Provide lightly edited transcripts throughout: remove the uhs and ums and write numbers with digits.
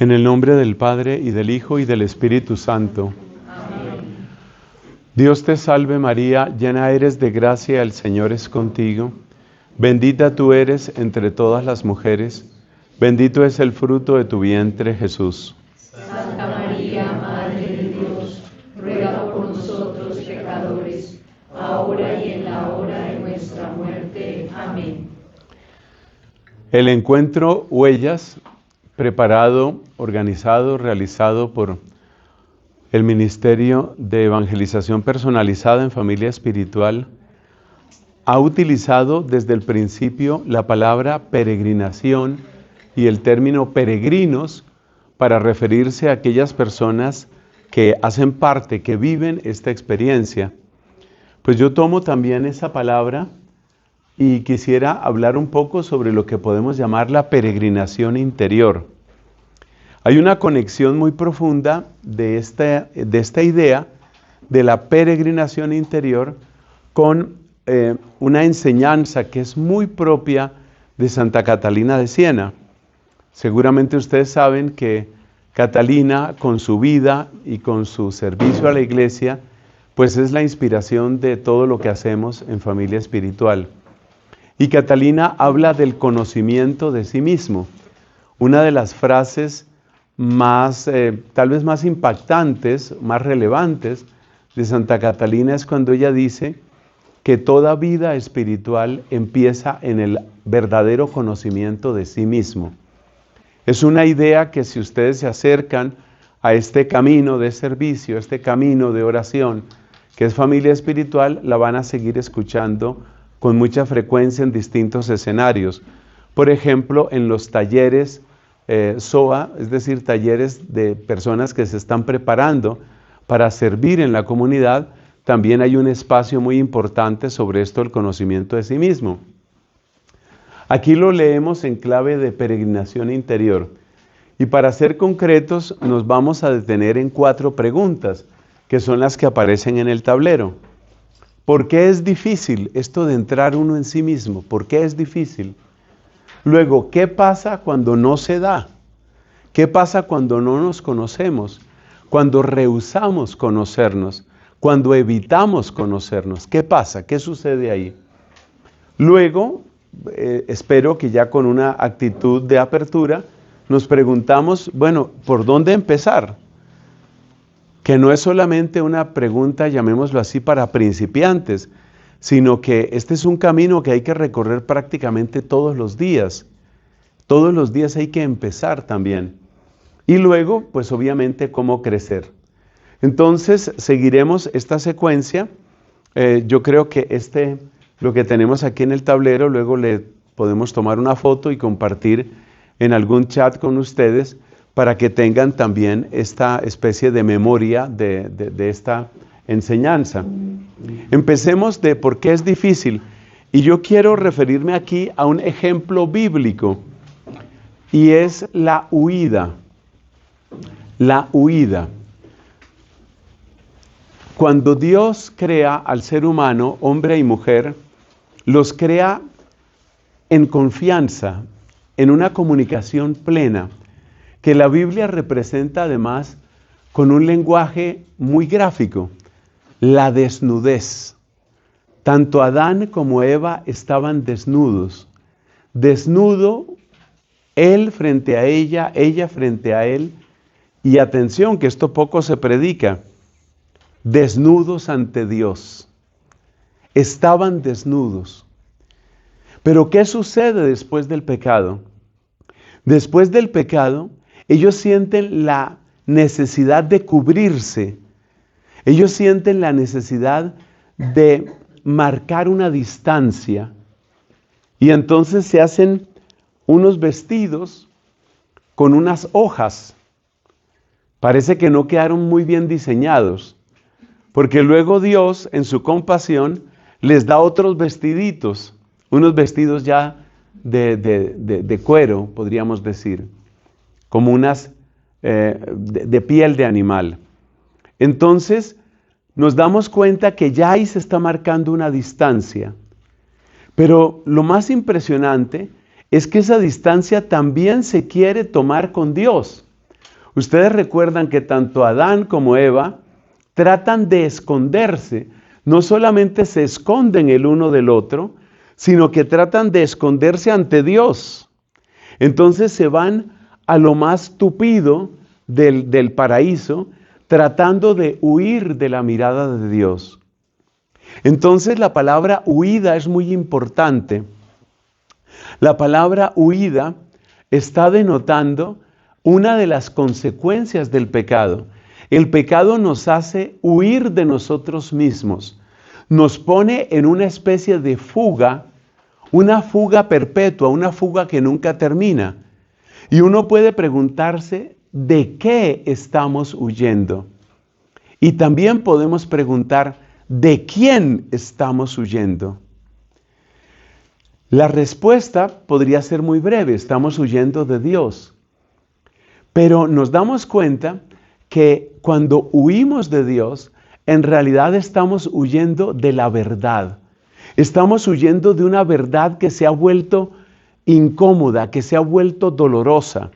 En el nombre del Padre, y del Hijo, y del Espíritu Santo. Amén. Dios te salve María, llena eres de gracia, el Señor es contigo. Bendita tú eres entre todas las mujeres, bendito es el fruto de tu vientre, Jesús. Santa María, Madre de Dios, ruega por nosotros pecadores, ahora y en la hora de nuestra muerte. Amén. El encuentro Huellas, preparado, organizado, realizado por el Ministerio de Evangelización Personalizada en Familia Espiritual, ha utilizado desde el principio la palabra peregrinación y el término peregrinos para referirse a aquellas personas que hacen parte, que viven esta experiencia. Pues yo tomo también esa palabra y quisiera hablar un poco sobre lo que podemos llamar la peregrinación interior. Hay una conexión muy profunda de esta idea de la peregrinación interior con una enseñanza que es muy propia de Santa Catalina de Siena. Seguramente ustedes saben que Catalina, con su vida y con su servicio a la iglesia, pues es la inspiración de todo lo que hacemos en Familia Espiritual. Y Catalina habla del conocimiento de sí mismo. Una de las frases más, tal vez más impactantes, más relevantes de Santa Catalina es cuando ella dice que toda vida espiritual empieza en el verdadero conocimiento de sí mismo. Es una idea que si ustedes se acercan a este camino de servicio, este camino de oración, que es Familia Espiritual, la van a seguir escuchando con mucha frecuencia en distintos escenarios. Por ejemplo, en los talleres SOA, es decir, talleres de personas que se están preparando para servir en la comunidad, también hay un espacio muy importante sobre esto, el conocimiento de sí mismo. Aquí lo leemos en clave de peregrinación interior. Y para ser concretos, nos vamos a detener en 4 preguntas, que son las que aparecen en el tablero. ¿Por qué es difícil esto de entrar uno en sí mismo? ¿Por qué es difícil? Luego, ¿qué pasa cuando no se da? ¿Qué pasa cuando no nos conocemos? Cuando rehusamos conocernos, cuando evitamos conocernos. ¿Qué pasa? ¿Qué sucede ahí? Luego, espero que ya con una actitud de apertura, nos preguntamos, bueno, ¿por dónde empezar? Que no es solamente una pregunta, llamémoslo así, para principiantes, sino que este es un camino que hay que recorrer prácticamente todos los días. Todos los días hay que empezar también. Y luego, pues obviamente, cómo crecer. Entonces, seguiremos esta secuencia. Yo creo que lo que tenemos aquí en el tablero, luego le podemos tomar una foto y compartir en algún chat con ustedes, para que tengan también esta especie de memoria de esta enseñanza. Empecemos de por qué es difícil. Y yo quiero referirme aquí a un ejemplo bíblico, y es la huida. La huida. Cuando Dios crea al ser humano, hombre y mujer, los crea en confianza, en una comunicación plena, que la Biblia representa además con un lenguaje muy gráfico, la desnudez. Tanto Adán como Eva estaban desnudos. Desnudo, él frente a ella frente a él, y atención que esto poco se predica, desnudos ante Dios. Estaban desnudos. Pero ¿qué sucede después del pecado? Después del pecado, ellos sienten la necesidad de cubrirse. Ellos sienten la necesidad de marcar una distancia. Y entonces se hacen unos vestidos con unas hojas. Parece que no quedaron muy bien diseñados, porque luego Dios, en su compasión, les da otros vestiditos, unos vestidos ya de cuero, podríamos decir, como unas de piel de animal. Entonces nos damos cuenta que ya ahí se está marcando una distancia. Pero lo más impresionante es que esa distancia también se quiere tomar con Dios. Ustedes recuerdan que tanto Adán como Eva tratan de esconderse. No solamente se esconden el uno del otro, sino que tratan de esconderse ante Dios. Entonces se van a lo más tupido del paraíso, tratando de huir de la mirada de Dios. Entonces la palabra huida es muy importante. La palabra huida está denotando una de las consecuencias del pecado. El pecado nos hace huir de nosotros mismos. Nos pone en una especie de fuga, una fuga perpetua, una fuga que nunca termina. Y uno puede preguntarse, ¿de qué estamos huyendo? Y también podemos preguntar, ¿de quién estamos huyendo? La respuesta podría ser muy breve, estamos huyendo de Dios. Pero nos damos cuenta que cuando huimos de Dios, en realidad estamos huyendo de la verdad. Estamos huyendo de una verdad que se ha vuelto incómoda, que se ha vuelto dolorosa.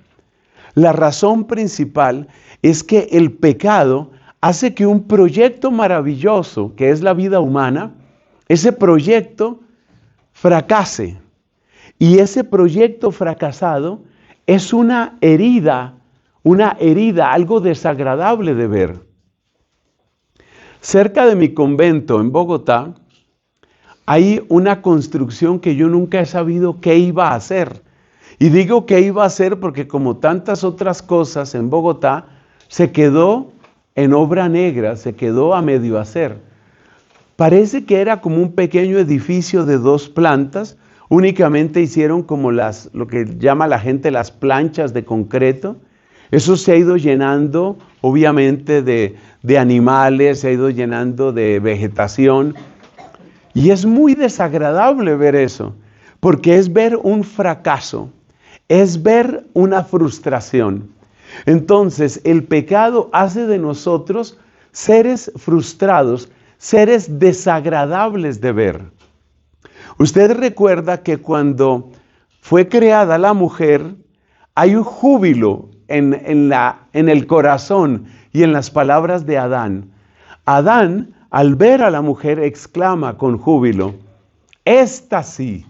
La razón principal es que el pecado hace que un proyecto maravilloso, que es la vida humana, ese proyecto fracase. Y ese proyecto fracasado es una herida, algo desagradable de ver. Cerca de mi convento en Bogotá, hay una construcción que yo nunca he sabido qué iba a hacer. Y digo que iba a hacer porque como tantas otras cosas en Bogotá, se quedó en obra negra, se quedó a medio hacer. Parece que era como un pequeño edificio de 2 plantas, únicamente hicieron como lo que llama la gente las planchas de concreto. Eso se ha ido llenando, obviamente, de animales, se ha ido llenando de vegetación. Y es muy desagradable ver eso, porque es ver un fracaso, es ver una frustración. Entonces, el pecado hace de nosotros seres frustrados, seres desagradables de ver. Usted recuerda que cuando fue creada la mujer, hay un júbilo en el corazón y en las palabras de Adán. Adán, al ver a la mujer, exclama con júbilo, esta sí,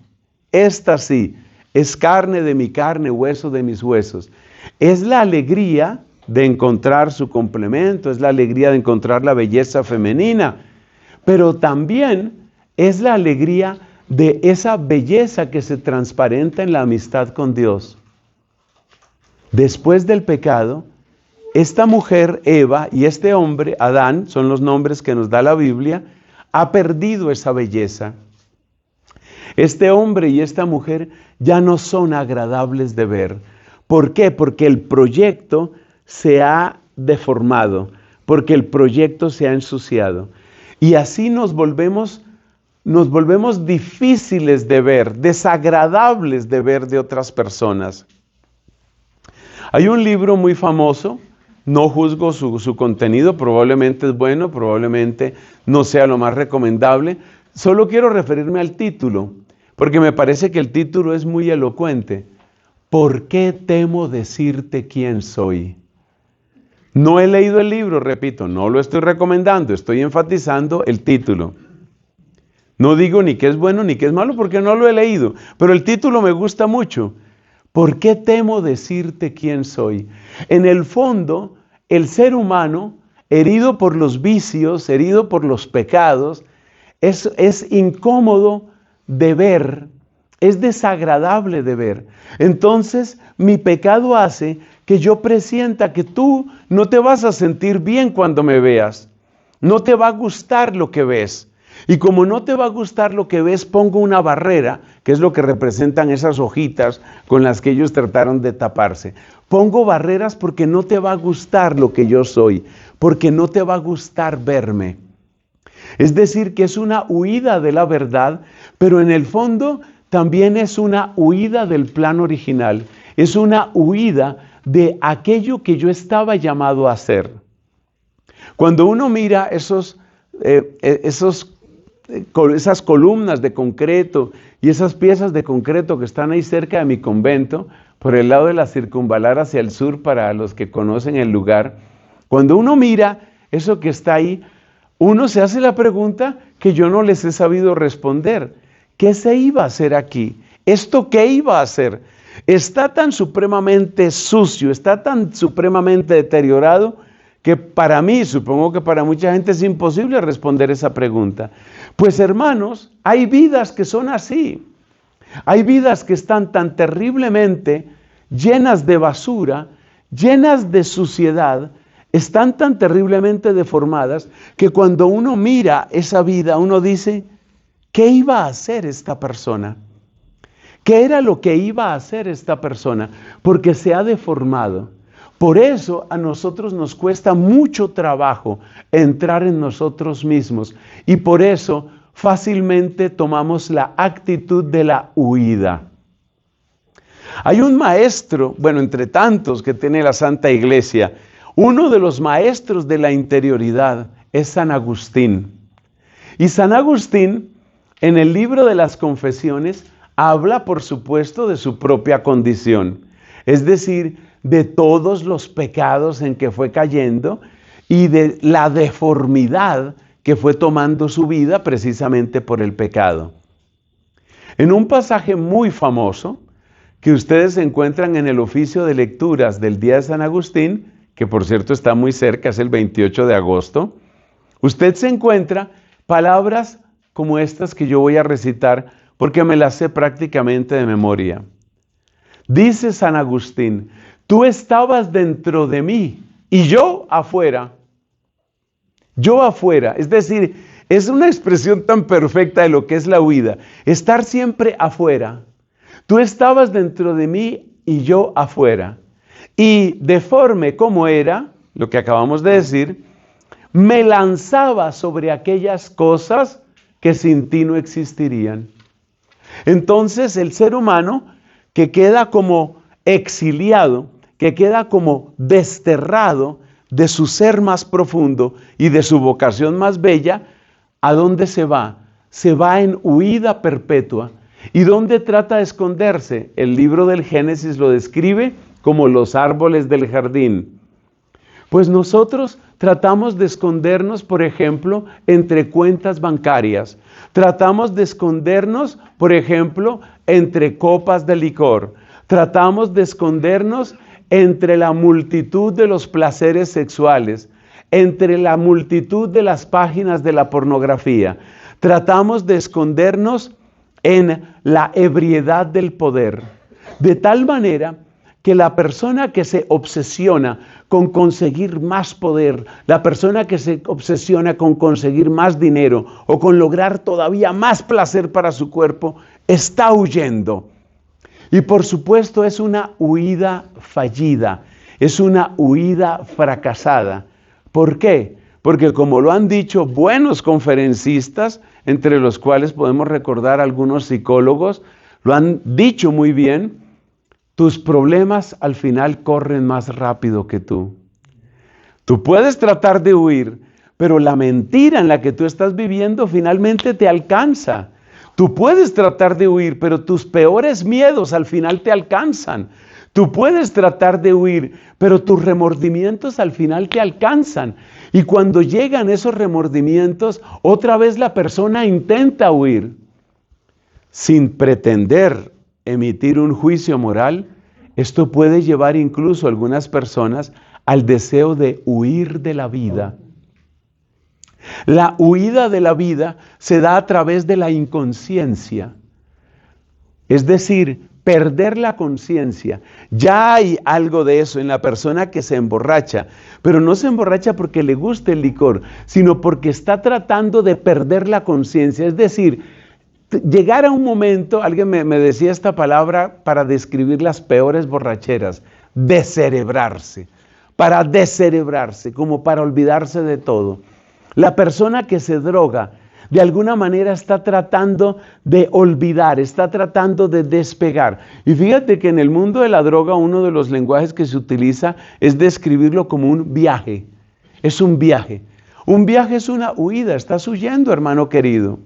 es carne de mi carne, hueso de mis huesos. Es la alegría de encontrar su complemento, es la alegría de encontrar la belleza femenina, pero también es la alegría de esa belleza que se transparenta en la amistad con Dios. Después del pecado, esta mujer, Eva, y este hombre, Adán, son los nombres que nos da la Biblia, ha perdido esa belleza. Este hombre y esta mujer ya no son agradables de ver. ¿Por qué? Porque el proyecto se ha deformado, porque el proyecto se ha ensuciado. Y así nos volvemos difíciles de ver, desagradables de ver de otras personas. Hay un libro muy famoso, no juzgo su contenido, probablemente es bueno, probablemente no sea lo más recomendable. Solo quiero referirme al título, porque me parece que el título es muy elocuente. ¿Por qué temo decirte quién soy? No he leído el libro, repito, no lo estoy recomendando, estoy enfatizando el título. No digo ni que es bueno ni que es malo porque no lo he leído, pero el título me gusta mucho. ¿Por qué temo decirte quién soy? En el fondo, el ser humano, herido por los vicios, herido por los pecados, es incómodo de ver, es desagradable de ver. Entonces, mi pecado hace que yo presienta que tú no te vas a sentir bien cuando me veas. No te va a gustar lo que ves. Y como no te va a gustar lo que ves, pongo una barrera, que es lo que representan esas hojitas con las que ellos trataron de taparse. Pongo barreras porque no te va a gustar lo que yo soy, porque no te va a gustar verme. Es decir, que es una huida de la verdad, pero en el fondo también es una huida del plan original. Es una huida de aquello que yo estaba llamado a hacer. Cuando uno mira esos esas columnas de concreto y esas piezas de concreto que están ahí cerca de mi convento, por el lado de la circunvalar hacia el sur, para los que conocen el lugar, cuando uno mira eso que está ahí, uno se hace la pregunta que yo no les he sabido responder. ¿Qué se iba a hacer aquí? ¿Esto qué iba a hacer? Está tan supremamente sucio, está tan supremamente deteriorado, que para mí, supongo que para mucha gente es imposible responder esa pregunta. Pues hermanos, hay vidas que son así. Hay vidas que están tan terriblemente llenas de basura, llenas de suciedad, están tan terriblemente deformadas, que cuando uno mira esa vida, uno dice, ¿qué iba a hacer esta persona? ¿Qué era lo que iba a hacer esta persona? Porque se ha deformado. Por eso a nosotros nos cuesta mucho trabajo entrar en nosotros mismos, y por eso fácilmente tomamos la actitud de la huida. Hay un maestro, bueno, entre tantos que tiene la Santa Iglesia, uno de los maestros de la interioridad es San Agustín. Y San Agustín, en el libro de las Confesiones, habla, por supuesto, de su propia condición, es decir, de todos los pecados en que fue cayendo y de la deformidad que fue tomando su vida precisamente por el pecado. En un pasaje muy famoso, que ustedes encuentran en el oficio de lecturas del Día de San Agustín, que por cierto está muy cerca, es el 28 de agosto, usted se encuentra palabras como estas que yo voy a recitar, porque me las sé prácticamente de memoria. Dice San Agustín, tú estabas dentro de mí y yo afuera. Yo afuera, es decir, es una expresión tan perfecta de lo que es la huida, estar siempre afuera. Tú estabas dentro de mí y yo afuera. Y deforme como era, lo que acabamos de decir, me lanzaba sobre aquellas cosas que sin ti no existirían. Entonces el ser humano que queda como exiliado, que queda como desterrado de su ser más profundo y de su vocación más bella, ¿a dónde se va? Se va en huida perpetua. ¿Y dónde trata de esconderse? El libro del Génesis lo describe como los árboles del jardín. Pues nosotros tratamos de escondernos, por ejemplo, entre cuentas bancarias. Tratamos de escondernos, por ejemplo, entre copas de licor. Tratamos de escondernos entre la multitud de los placeres sexuales, entre la multitud de las páginas de la pornografía. Tratamos de escondernos en la ebriedad del poder, de tal manera que la persona que se obsesiona con conseguir más poder, la persona que se obsesiona con conseguir más dinero o con lograr todavía más placer para su cuerpo, está huyendo. Y por supuesto es una huida fallida, es una huida fracasada. ¿Por qué? Porque como lo han dicho buenos conferencistas, entre los cuales podemos recordar algunos psicólogos, lo han dicho muy bien, tus problemas al final corren más rápido que tú. Tú puedes tratar de huir, pero la mentira en la que tú estás viviendo finalmente te alcanza. Tú puedes tratar de huir, pero tus peores miedos al final te alcanzan. Tú puedes tratar de huir, pero tus remordimientos al final te alcanzan. Y cuando llegan esos remordimientos, otra vez la persona intenta huir. Sin pretender emitir un juicio moral, esto puede llevar incluso a algunas personas al deseo de huir de la vida. La huida de la vida se da a través de la inconsciencia, es decir, perder la conciencia. Ya hay algo de eso en la persona que se emborracha, pero no se emborracha porque le guste el licor, sino porque está tratando de perder la conciencia, es decir, llegar a un momento, alguien me decía esta palabra para describir las peores borracheras, descerebrarse, para descerebrarse, como para olvidarse de todo. La persona que se droga, de alguna manera está tratando de olvidar, está tratando de despegar. Y fíjate que en el mundo de la droga uno de los lenguajes que se utiliza es describirlo como un viaje. Es un viaje. Un viaje es una huida, estás huyendo, hermano querido.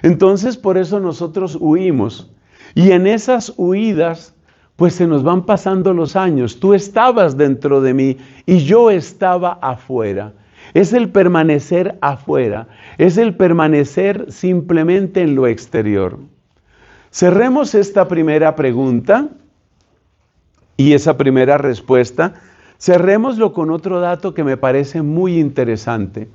Entonces, por eso nosotros huimos. Y en esas huidas, pues se nos van pasando los años. Tú estabas dentro de mí y yo estaba afuera. Es el permanecer afuera. Es el permanecer simplemente en lo exterior. Cerremos esta primera pregunta y esa primera respuesta. Cerrémoslo con otro dato que me parece muy interesante.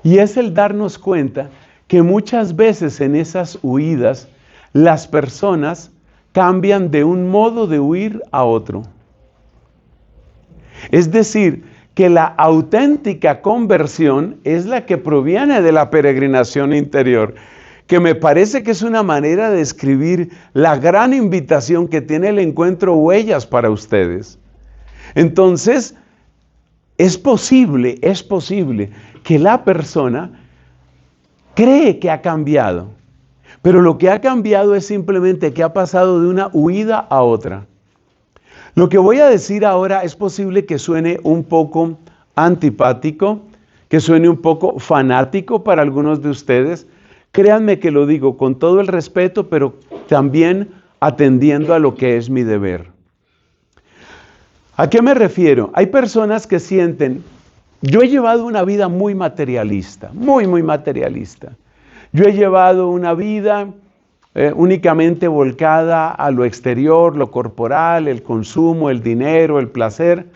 Y es el darnos cuenta que muchas veces en esas huidas las personas cambian de un modo de huir a otro. Es decir, que la auténtica conversión es la que proviene de la peregrinación interior, que me parece que es una manera de describir la gran invitación que tiene el encuentro Huellas para ustedes. Entonces, es posible que la persona cree que ha cambiado, pero lo que ha cambiado es simplemente que ha pasado de una huida a otra. Lo que voy a decir ahora es posible que suene un poco antipático, que suene un poco fanático para algunos de ustedes. Créanme que lo digo con todo el respeto, pero también atendiendo a lo que es mi deber. ¿A qué me refiero? Hay personas que sienten, yo he llevado una vida muy materialista, muy materialista. Yo he llevado una vida únicamente volcada a lo exterior, lo corporal, el consumo, el dinero, el placer.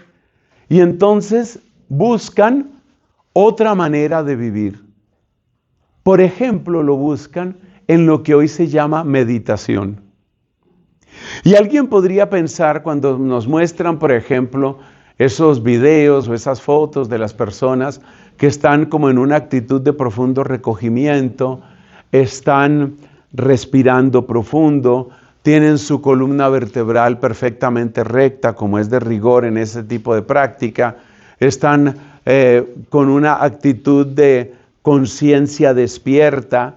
Y entonces buscan otra manera de vivir. Por ejemplo, lo buscan en lo que hoy se llama meditación. Y alguien podría pensar cuando nos muestran, por ejemplo, esos videos o esas fotos de las personas que están como en una actitud de profundo recogimiento, están respirando profundo, tienen su columna vertebral perfectamente recta, como es de rigor en ese tipo de práctica, están con una actitud de conciencia despierta.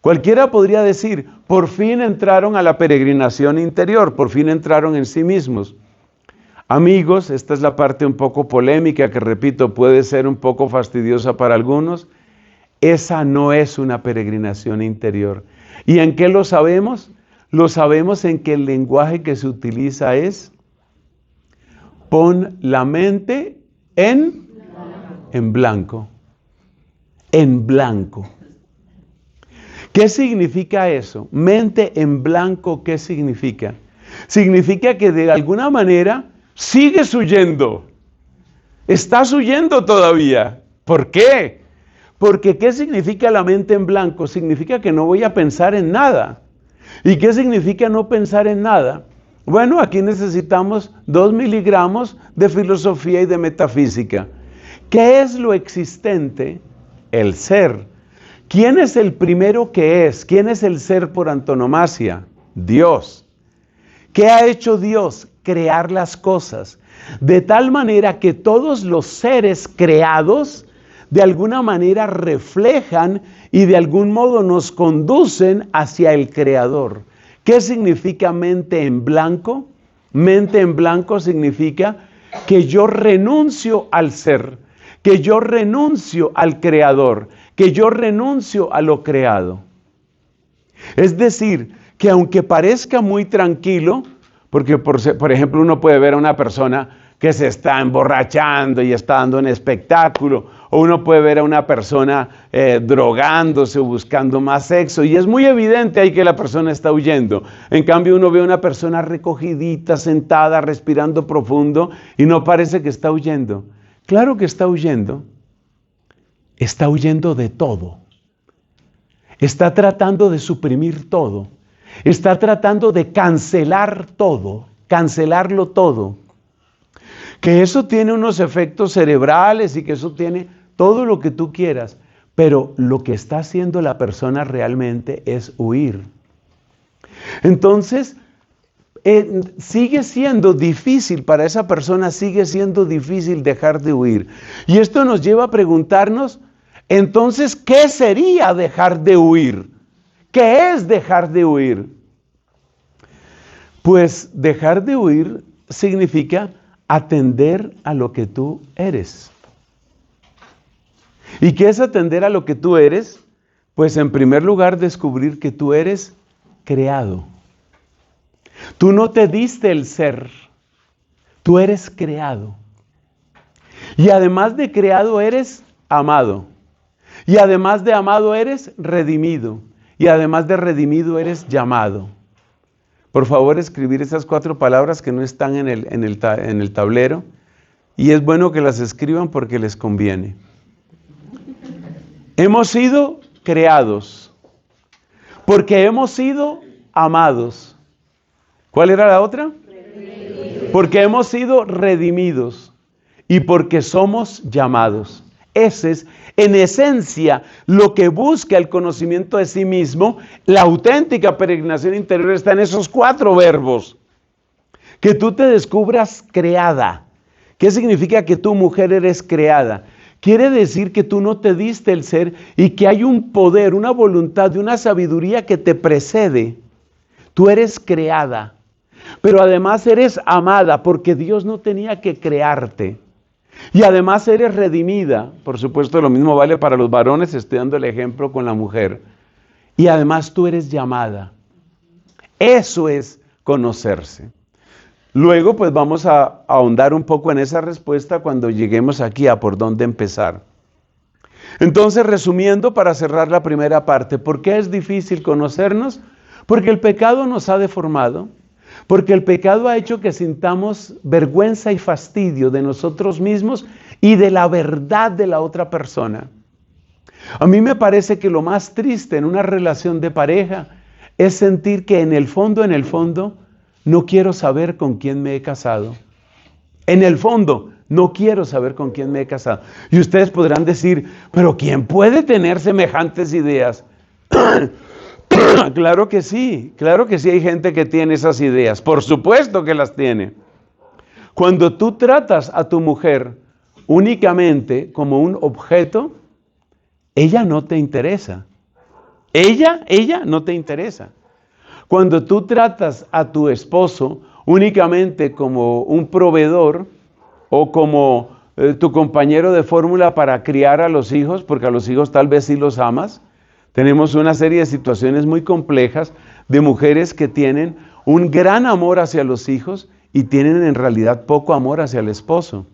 Cualquiera podría decir, por fin entraron a la peregrinación interior, por fin entraron en sí mismos. Amigos, esta es la parte un poco polémica que, repito, puede ser un poco fastidiosa para algunos. Esa no es una peregrinación interior. ¿Y en qué lo sabemos? Lo sabemos en que el lenguaje que se utiliza es pon la mente en blanco. En blanco. ¿Qué significa eso? Mente en blanco, ¿qué significa? Significa que de alguna manera sigues huyendo. Estás huyendo todavía. ¿Por qué? Porque ¿qué significa la mente en blanco? Significa que no voy a pensar en nada. ¿Y qué significa no pensar en nada? Bueno, aquí necesitamos 2 miligramos de filosofía y de metafísica. ¿Qué es lo existente? El ser. ¿Quién es el primero que es? ¿Quién es el ser por antonomasia? Dios. ¿Qué ha hecho Dios? Crear las cosas. De tal manera que todos los seres creados de alguna manera reflejan y de algún modo nos conducen hacia el Creador. ¿Qué significa mente en blanco? Mente en blanco significa que yo renuncio al ser, que yo renuncio al Creador, que yo renuncio a lo creado. Es decir, que aunque parezca muy tranquilo, porque por ejemplo uno puede ver a una persona que se está emborrachando y está dando un espectáculo, o uno puede ver a una persona drogándose o buscando más sexo, y es muy evidente ahí que la persona está huyendo. En cambio uno ve a una persona recogidita, sentada, respirando profundo, y no parece que está huyendo. Claro que está huyendo. Está huyendo de todo. Está tratando de suprimir todo. Está tratando de cancelar todo, cancelarlo todo. Que eso tiene unos efectos cerebrales y que eso tiene todo lo que tú quieras, pero lo que está haciendo la persona realmente es huir. Entonces, sigue siendo difícil para esa persona, sigue siendo difícil dejar de huir. Y esto nos lleva a preguntarnos, entonces, ¿qué sería dejar de huir? ¿Qué es dejar de huir? Pues dejar de huir significa atender a lo que tú eres. ¿Y qué es atender a lo que tú eres? Pues en primer lugar, descubrir que tú eres creado. Tú no te diste el ser, tú eres creado. Y además de creado eres amado. Y además de amado eres redimido. Y además de redimido eres llamado. Por favor, escribir esas 4 palabras que no están en el tablero. Y es bueno que las escriban porque les conviene. Hemos sido creados. Porque hemos sido amados. ¿Cuál era la otra? Redimidos. Porque hemos sido redimidos. Y porque somos llamados. Ese es, en esencia, lo que busca el conocimiento de sí mismo. La auténtica peregrinación interior está en esos 4 verbos. Que tú te descubras creada. ¿Qué significa que tú, mujer, eres creada? Quiere decir que tú no te diste el ser y que hay un poder, una voluntad y una sabiduría que te precede. Tú eres creada, pero además eres amada porque Dios no tenía que crearte. Y además eres redimida. Por supuesto, lo mismo vale para los varones, estoy dando el ejemplo con la mujer. Y además tú eres llamada. Eso es conocerse. Luego, pues vamos a ahondar un poco en esa respuesta cuando lleguemos aquí a por dónde empezar. Entonces, resumiendo, para cerrar la primera parte, ¿por qué es difícil conocernos? Porque el pecado nos ha deformado, porque el pecado ha hecho que sintamos vergüenza y fastidio de nosotros mismos y de la verdad de la otra persona. A mí me parece que lo más triste en una relación de pareja es sentir que en el fondo, no quiero saber con quién me he casado. En el fondo, no quiero saber con quién me he casado. Y ustedes podrán decir, pero ¿quién puede tener semejantes ideas? Claro que sí hay gente que tiene esas ideas. Por supuesto que las tiene. Cuando tú tratas a tu mujer únicamente como un objeto, ella no te interesa. Ella no te interesa. Cuando tú tratas a tu esposo únicamente como un proveedor o como tu compañero de fórmula para criar a los hijos, porque a los hijos tal vez sí los amas, tenemos una serie de situaciones muy complejas de mujeres que tienen un gran amor hacia los hijos y tienen en realidad poco amor hacia el esposo.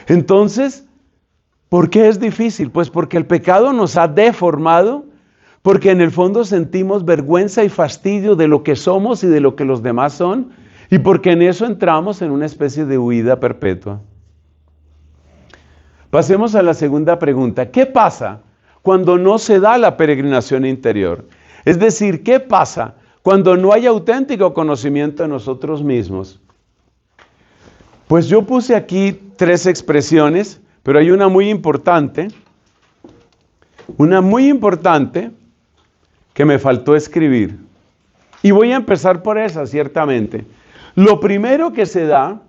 Entonces, ¿por qué es difícil? Pues porque el pecado nos ha deformado. Porque en el fondo sentimos vergüenza y fastidio de lo que somos y de lo que los demás son, y porque en eso entramos en una especie de huida perpetua. Pasemos a la segunda pregunta. ¿Qué pasa cuando no se da la peregrinación interior? Es decir, ¿qué pasa cuando no hay auténtico conocimiento de nosotros mismos? Pues yo puse aquí 3 expresiones, pero hay una muy importante que me faltó escribir. Y voy a empezar por esa, ciertamente. Lo primero que se da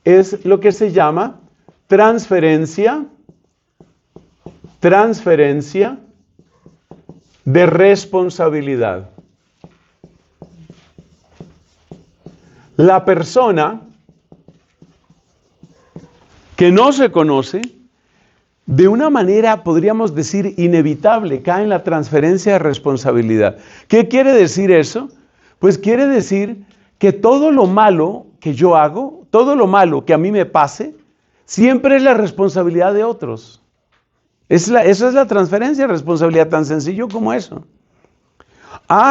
es lo que se llama transferencia de responsabilidad. La persona que no se conoce, de una manera, podríamos decir, inevitable, cae en la transferencia de responsabilidad. ¿Qué quiere decir eso? Pues quiere decir que todo lo malo que yo hago, todo lo malo que a mí me pase, siempre es la responsabilidad de otros. Eso es la transferencia de responsabilidad, tan sencillo como eso.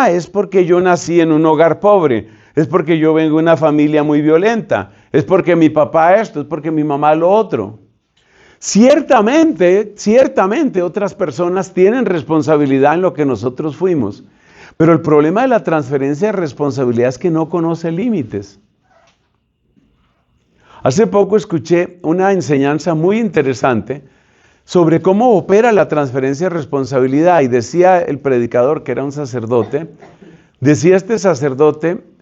Es porque yo nací en un hogar pobre, es porque yo vengo de una familia muy violenta, es porque mi papá esto, es porque mi mamá lo otro. Ciertamente otras personas tienen responsabilidad en lo que nosotros fuimos, pero el problema de la transferencia de responsabilidad es que no conoce límites. Hace poco escuché una enseñanza muy interesante sobre cómo opera la transferencia de responsabilidad y decía el predicador, que era un sacerdote, decía este sacerdote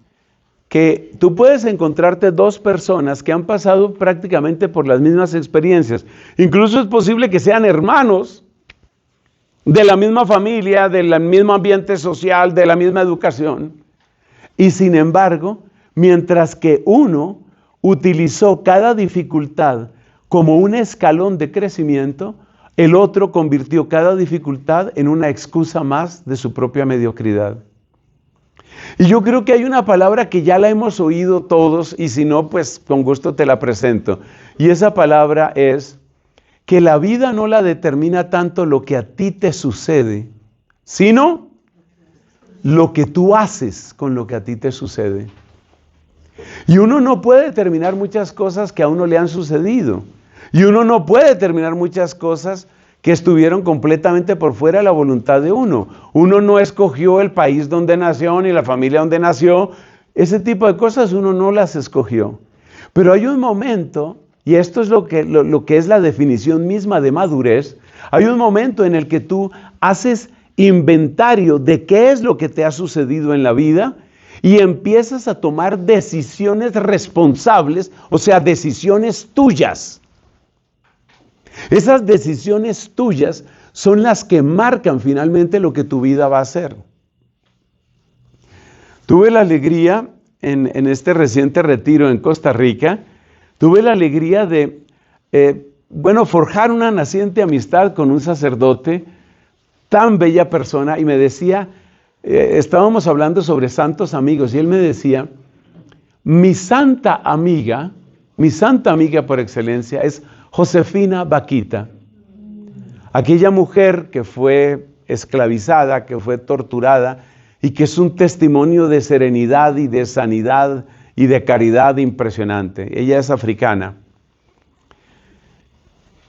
que tú puedes encontrarte 2 personas que han pasado prácticamente por las mismas experiencias. Incluso es posible que sean hermanos de la misma familia, del mismo ambiente social, de la misma educación. Y sin embargo, mientras que uno utilizó cada dificultad como un escalón de crecimiento, el otro convirtió cada dificultad en una excusa más de su propia mediocridad. Y yo creo que hay una palabra que ya la hemos oído todos, y si no, pues con gusto te la presento. Y esa palabra es que la vida no la determina tanto lo que a ti te sucede, sino lo que tú haces con lo que a ti te sucede. Y uno no puede determinar muchas cosas que a uno le han sucedido. Y uno no puede determinar muchas cosas que estuvieron completamente por fuera de la voluntad de uno. Uno no escogió el país donde nació, ni la familia donde nació. Ese tipo de cosas uno no las escogió. Pero hay un momento, y esto es lo que es la definición misma de madurez, hay un momento en el que tú haces inventario de qué es lo que te ha sucedido en la vida y empiezas a tomar decisiones responsables, o sea, decisiones tuyas. Esas decisiones tuyas son las que marcan finalmente lo que tu vida va a ser. Tuve la alegría en este reciente retiro en Costa Rica, tuve la alegría de, forjar una naciente amistad con un sacerdote, tan bella persona, y me decía, estábamos hablando sobre santos amigos, y él me decía, mi santa amiga por excelencia es Josefina Vaquita, aquella mujer que fue esclavizada, que fue torturada y que es un testimonio de serenidad y de sanidad y de caridad impresionante. Ella es africana.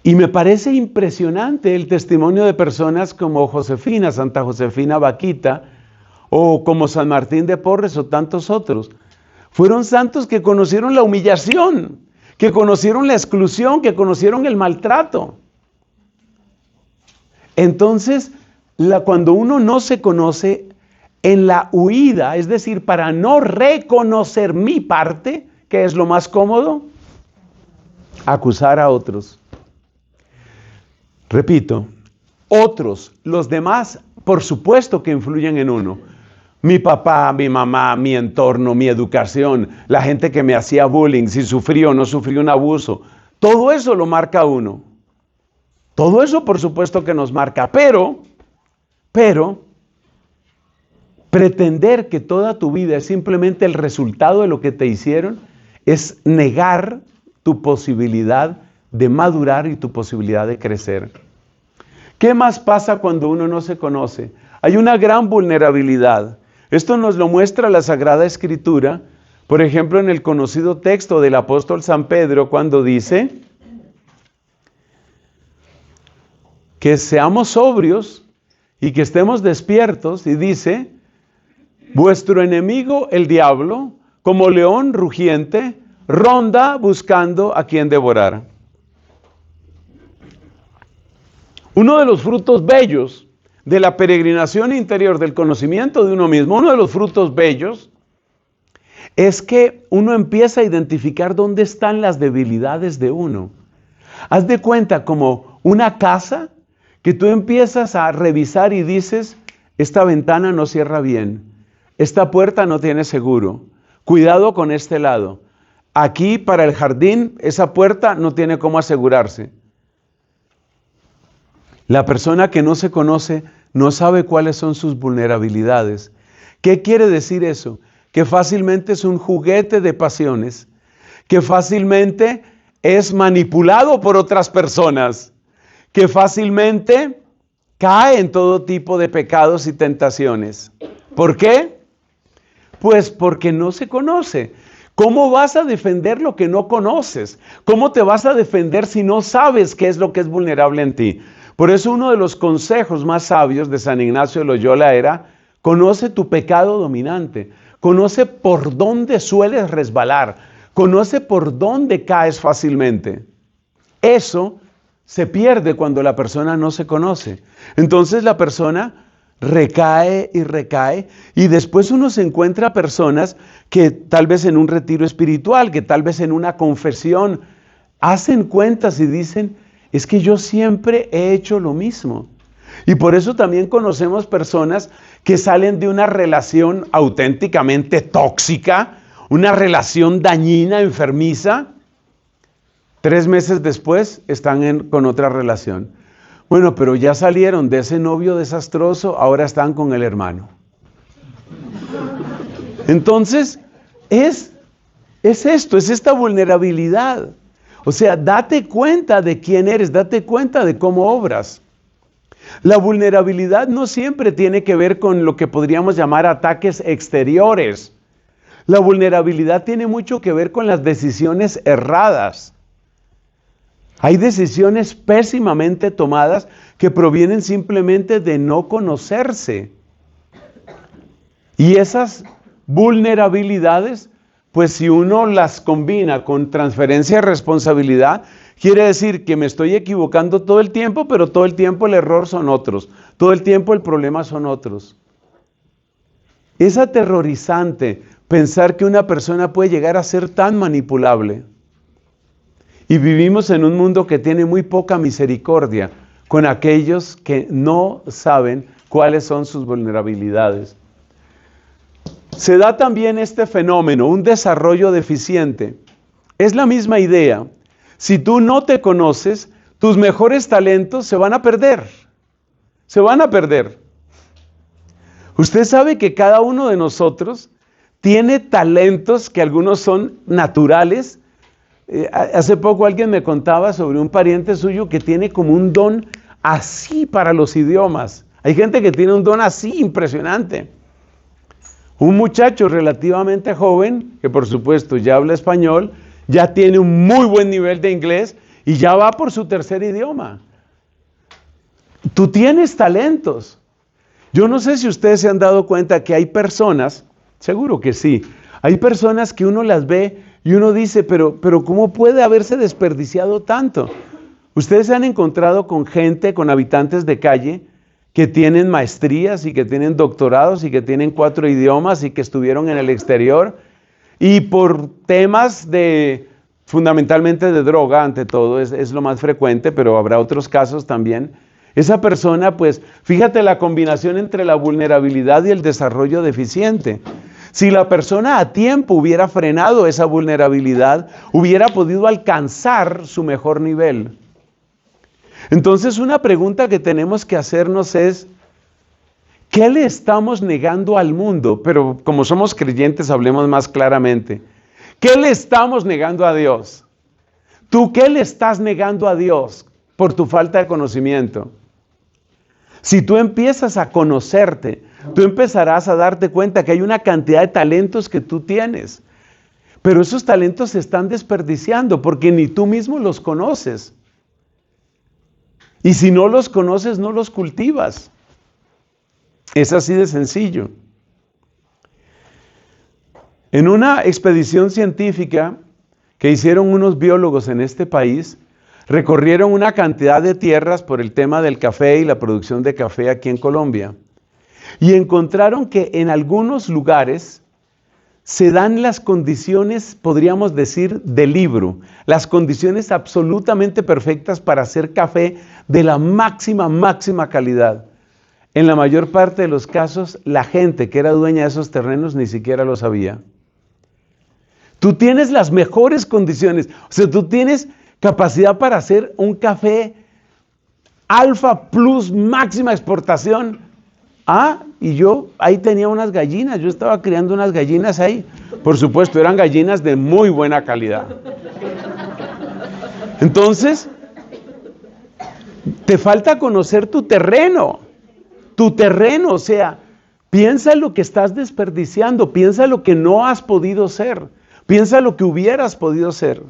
Y me parece impresionante el testimonio de personas como Josefina, Santa Josefina Vaquita, o como San Martín de Porres o tantos otros. Fueron santos que conocieron la humillación, que conocieron la exclusión, que conocieron el maltrato. Entonces, cuando uno no se conoce, en la huida, es decir, para no reconocer mi parte, ¿qué es lo más cómodo? Acusar a otros. Repito, otros, los demás, por supuesto que influyen en uno. Mi papá, mi mamá, mi entorno, mi educación, la gente que me hacía bullying, si sufrí o no sufrí un abuso, todo eso lo marca a uno. Todo eso por supuesto que nos marca, pero, pretender que toda tu vida es simplemente el resultado de lo que te hicieron, es negar tu posibilidad de madurar y tu posibilidad de crecer. ¿Qué más pasa cuando uno no se conoce? Hay una gran vulnerabilidad. Esto nos lo muestra la Sagrada Escritura, por ejemplo, en el conocido texto del apóstol San Pedro, cuando dice que seamos sobrios y que estemos despiertos, y dice, vuestro enemigo, el diablo, como león rugiente, ronda buscando a quien devorar. Uno de los frutos bellos de la peregrinación interior, del conocimiento de uno mismo, uno de los frutos bellos es que uno empieza a identificar dónde están las debilidades de uno. Haz de cuenta como una casa que tú empiezas a revisar y dices, esta ventana no cierra bien, esta puerta no tiene seguro, cuidado con este lado, aquí para el jardín esa puerta no tiene cómo asegurarse. La persona que no se conoce no sabe cuáles son sus vulnerabilidades. ¿Qué quiere decir eso? Que fácilmente es un juguete de pasiones, que fácilmente es manipulado por otras personas, que fácilmente cae en todo tipo de pecados y tentaciones. ¿Por qué? Pues porque no se conoce. ¿Cómo vas a defender lo que no conoces? ¿Cómo te vas a defender si no sabes qué es lo que es vulnerable en ti? Por eso uno de los consejos más sabios de San Ignacio de Loyola era, conoce tu pecado dominante, conoce por dónde sueles resbalar, conoce por dónde caes fácilmente. Eso se pierde cuando la persona no se conoce. Entonces la persona recae y recae, y después uno se encuentra personas que tal vez en un retiro espiritual, que tal vez en una confesión, hacen cuentas y dicen, es que yo siempre he hecho lo mismo. Y por eso también conocemos personas que salen de una relación auténticamente tóxica, una relación dañina, enfermiza. 3 meses después están con otra relación. Bueno, pero ya salieron de ese novio desastroso, ahora están con el hermano. Entonces, es esto, es esta vulnerabilidad. O sea, date cuenta de quién eres, date cuenta de cómo obras. La vulnerabilidad no siempre tiene que ver con lo que podríamos llamar ataques exteriores. La vulnerabilidad tiene mucho que ver con las decisiones erradas. Hay decisiones pésimamente tomadas que provienen simplemente de no conocerse. Y esas vulnerabilidades, pues si uno las combina con transferencia de responsabilidad, quiere decir que me estoy equivocando todo el tiempo, pero todo el tiempo el error son otros. Todo el tiempo el problema son otros. Es aterrorizante pensar que una persona puede llegar a ser tan manipulable. Y vivimos en un mundo que tiene muy poca misericordia con aquellos que no saben cuáles son sus vulnerabilidades. Se da también este fenómeno, un desarrollo deficiente. Es la misma idea. Si tú no te conoces, tus mejores talentos se van a perder. Se van a perder. Usted sabe que cada uno de nosotros tiene talentos que algunos son naturales. Hace poco alguien me contaba sobre un pariente suyo que tiene como un don así para los idiomas. Hay gente que tiene un don así impresionante. Un muchacho relativamente joven, que por supuesto ya habla español, ya tiene un muy buen nivel de inglés y ya va por su tercer idioma. Tú tienes talentos. Yo no sé si ustedes se han dado cuenta que hay personas, seguro que sí, hay personas que uno las ve y uno dice, pero ¿cómo puede haberse desperdiciado tanto? Ustedes se han encontrado con gente, con habitantes de calle, que tienen maestrías y que tienen doctorados y que tienen 4 idiomas y que estuvieron en el exterior y por temas fundamentalmente de droga, ante todo, es lo más frecuente, pero habrá otros casos también. Esa persona, pues, fíjate la combinación entre la vulnerabilidad y el desarrollo deficiente. Si la persona a tiempo hubiera frenado esa vulnerabilidad, hubiera podido alcanzar su mejor nivel. Entonces, una pregunta que tenemos que hacernos es, ¿qué le estamos negando al mundo? Pero como somos creyentes, hablemos más claramente. ¿Qué le estamos negando a Dios? ¿Tú qué le estás negando a Dios por tu falta de conocimiento? Si tú empiezas a conocerte, tú empezarás a darte cuenta que hay una cantidad de talentos que tú tienes. Pero esos talentos se están desperdiciando porque ni tú mismo los conoces. Y si no los conoces, no los cultivas. Es así de sencillo. En una expedición científica que hicieron unos biólogos en este país, recorrieron una cantidad de tierras por el tema del café y la producción de café aquí en Colombia. Y encontraron que en algunos lugares se dan las condiciones, podríamos decir, de libro, las condiciones absolutamente perfectas para hacer café de la máxima calidad. En la mayor parte de los casos, la gente que era dueña de esos terrenos ni siquiera lo sabía. Tú tienes las mejores condiciones, o sea, tú tienes capacidad para hacer un café Alfa Plus, máxima exportación. Y yo ahí tenía unas gallinas, yo estaba criando unas gallinas ahí. Por supuesto, eran gallinas de muy buena calidad. Entonces, te falta conocer tu terreno, o sea, piensa en lo que estás desperdiciando, piensa en lo que no has podido ser, piensa en lo que hubieras podido ser.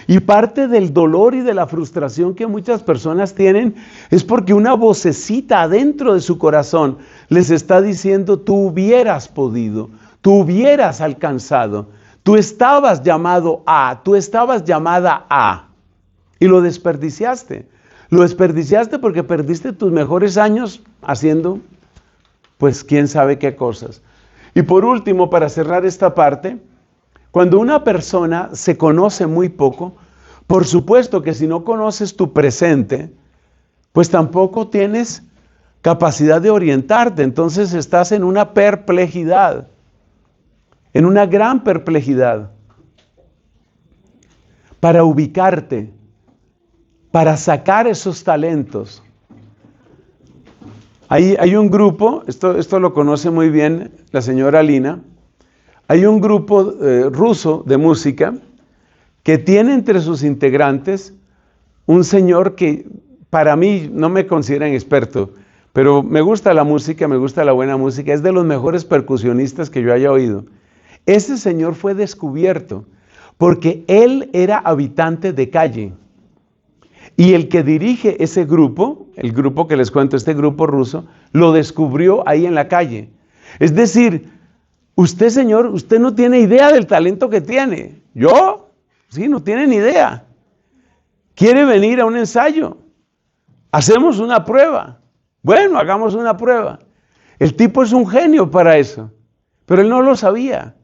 Y parte del dolor y de la frustración que muchas personas tienen es porque una vocecita adentro de su corazón les está diciendo, tú hubieras podido, tú hubieras alcanzado, tú estabas llamado a, tú estabas llamada a, y lo desperdiciaste. Lo desperdiciaste porque perdiste tus mejores años haciendo, pues, quién sabe qué cosas. Y por último, para cerrar esta parte, cuando una persona se conoce muy poco, por supuesto que si no conoces tu presente, pues tampoco tienes capacidad de orientarte. Entonces estás en una perplejidad, en una gran perplejidad. Para ubicarte, para sacar esos talentos, Hay un grupo, esto lo conoce muy bien la señora Lina, hay un grupo ruso de música que tiene entre sus integrantes un señor que para mí no me consideran experto, pero me gusta la música, me gusta la buena música, es de los mejores percusionistas que yo haya oído. Ese señor fue descubierto porque él era habitante de calle. Y el que dirige ese grupo, el grupo que les cuento, este grupo ruso, lo descubrió ahí en la calle. Es decir, usted, señor, usted no tiene idea del talento que tiene. ¿Yo? Sí, no tiene ni idea. ¿Quiere venir a un ensayo? Hacemos una prueba. Bueno, hagamos una prueba. El tipo es un genio para eso, pero él no lo sabía.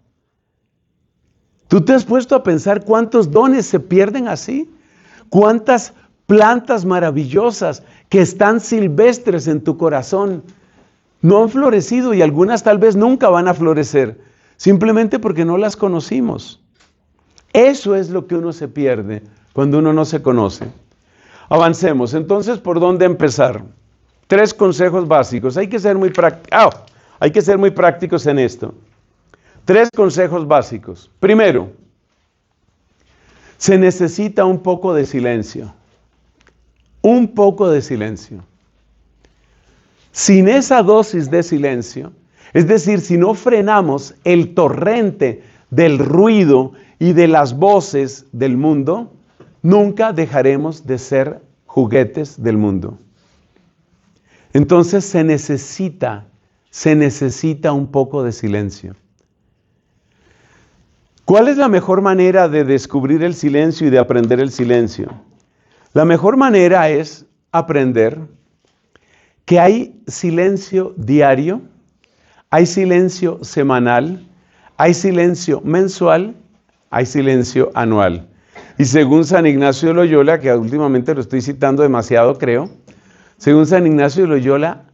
¿Tú te has puesto a pensar cuántos dones se pierden así? ¿Cuántas plantas maravillosas que están silvestres en tu corazón no han florecido y algunas tal vez nunca van a florecer, simplemente porque no las conocimos? Eso es lo que uno se pierde cuando uno no se conoce. Avancemos. Entonces, ¿por dónde empezar? 3 consejos básicos. Hay que ser muy prácticos en esto. 3 consejos básicos. Primero, se necesita un poco de silencio. Un poco de silencio. Sin esa dosis de silencio, es decir, si no frenamos el torrente del ruido y de las voces del mundo, nunca dejaremos de ser juguetes del mundo. Entonces se necesita un poco de silencio. ¿Cuál es la mejor manera de descubrir el silencio y de aprender el silencio? La mejor manera es aprender que hay silencio diario, hay silencio semanal, hay silencio mensual, hay silencio anual. Y según San Ignacio de Loyola, que últimamente lo estoy citando demasiado, creo, según San Ignacio de Loyola,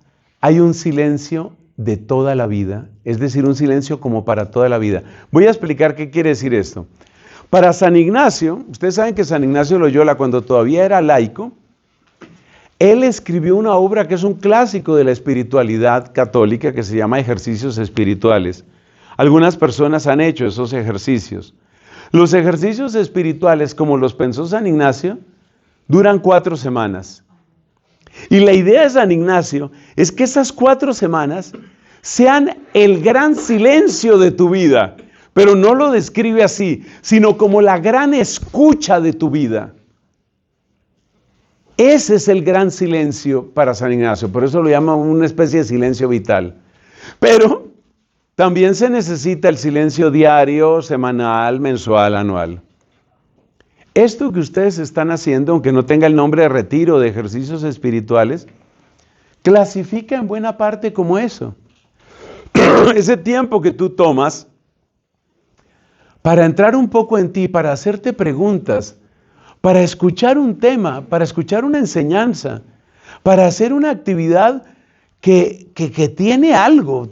hay un silencio de toda la vida, es decir, un silencio como para toda la vida. Voy a explicar qué quiere decir esto. Para San Ignacio, ustedes saben que San Ignacio de Loyola, cuando todavía era laico, él escribió una obra que es un clásico de la espiritualidad católica que se llama Ejercicios Espirituales. Algunas personas han hecho esos ejercicios. Los ejercicios espirituales, como los pensó San Ignacio, duran 4 semanas. Y la idea de San Ignacio es que esas 4 semanas sean el gran silencio de tu vida, pero no lo describe así, sino como la gran escucha de tu vida. Ese es el gran silencio para San Ignacio, por eso lo llama una especie de silencio vital. Pero también se necesita el silencio diario, semanal, mensual, anual. Esto que ustedes están haciendo, aunque no tenga el nombre de retiro, de ejercicios espirituales, clasifica en buena parte como eso. Ese tiempo que tú tomas para entrar un poco en ti, para hacerte preguntas, para escuchar un tema, para escuchar una enseñanza, para hacer una actividad que tiene algo,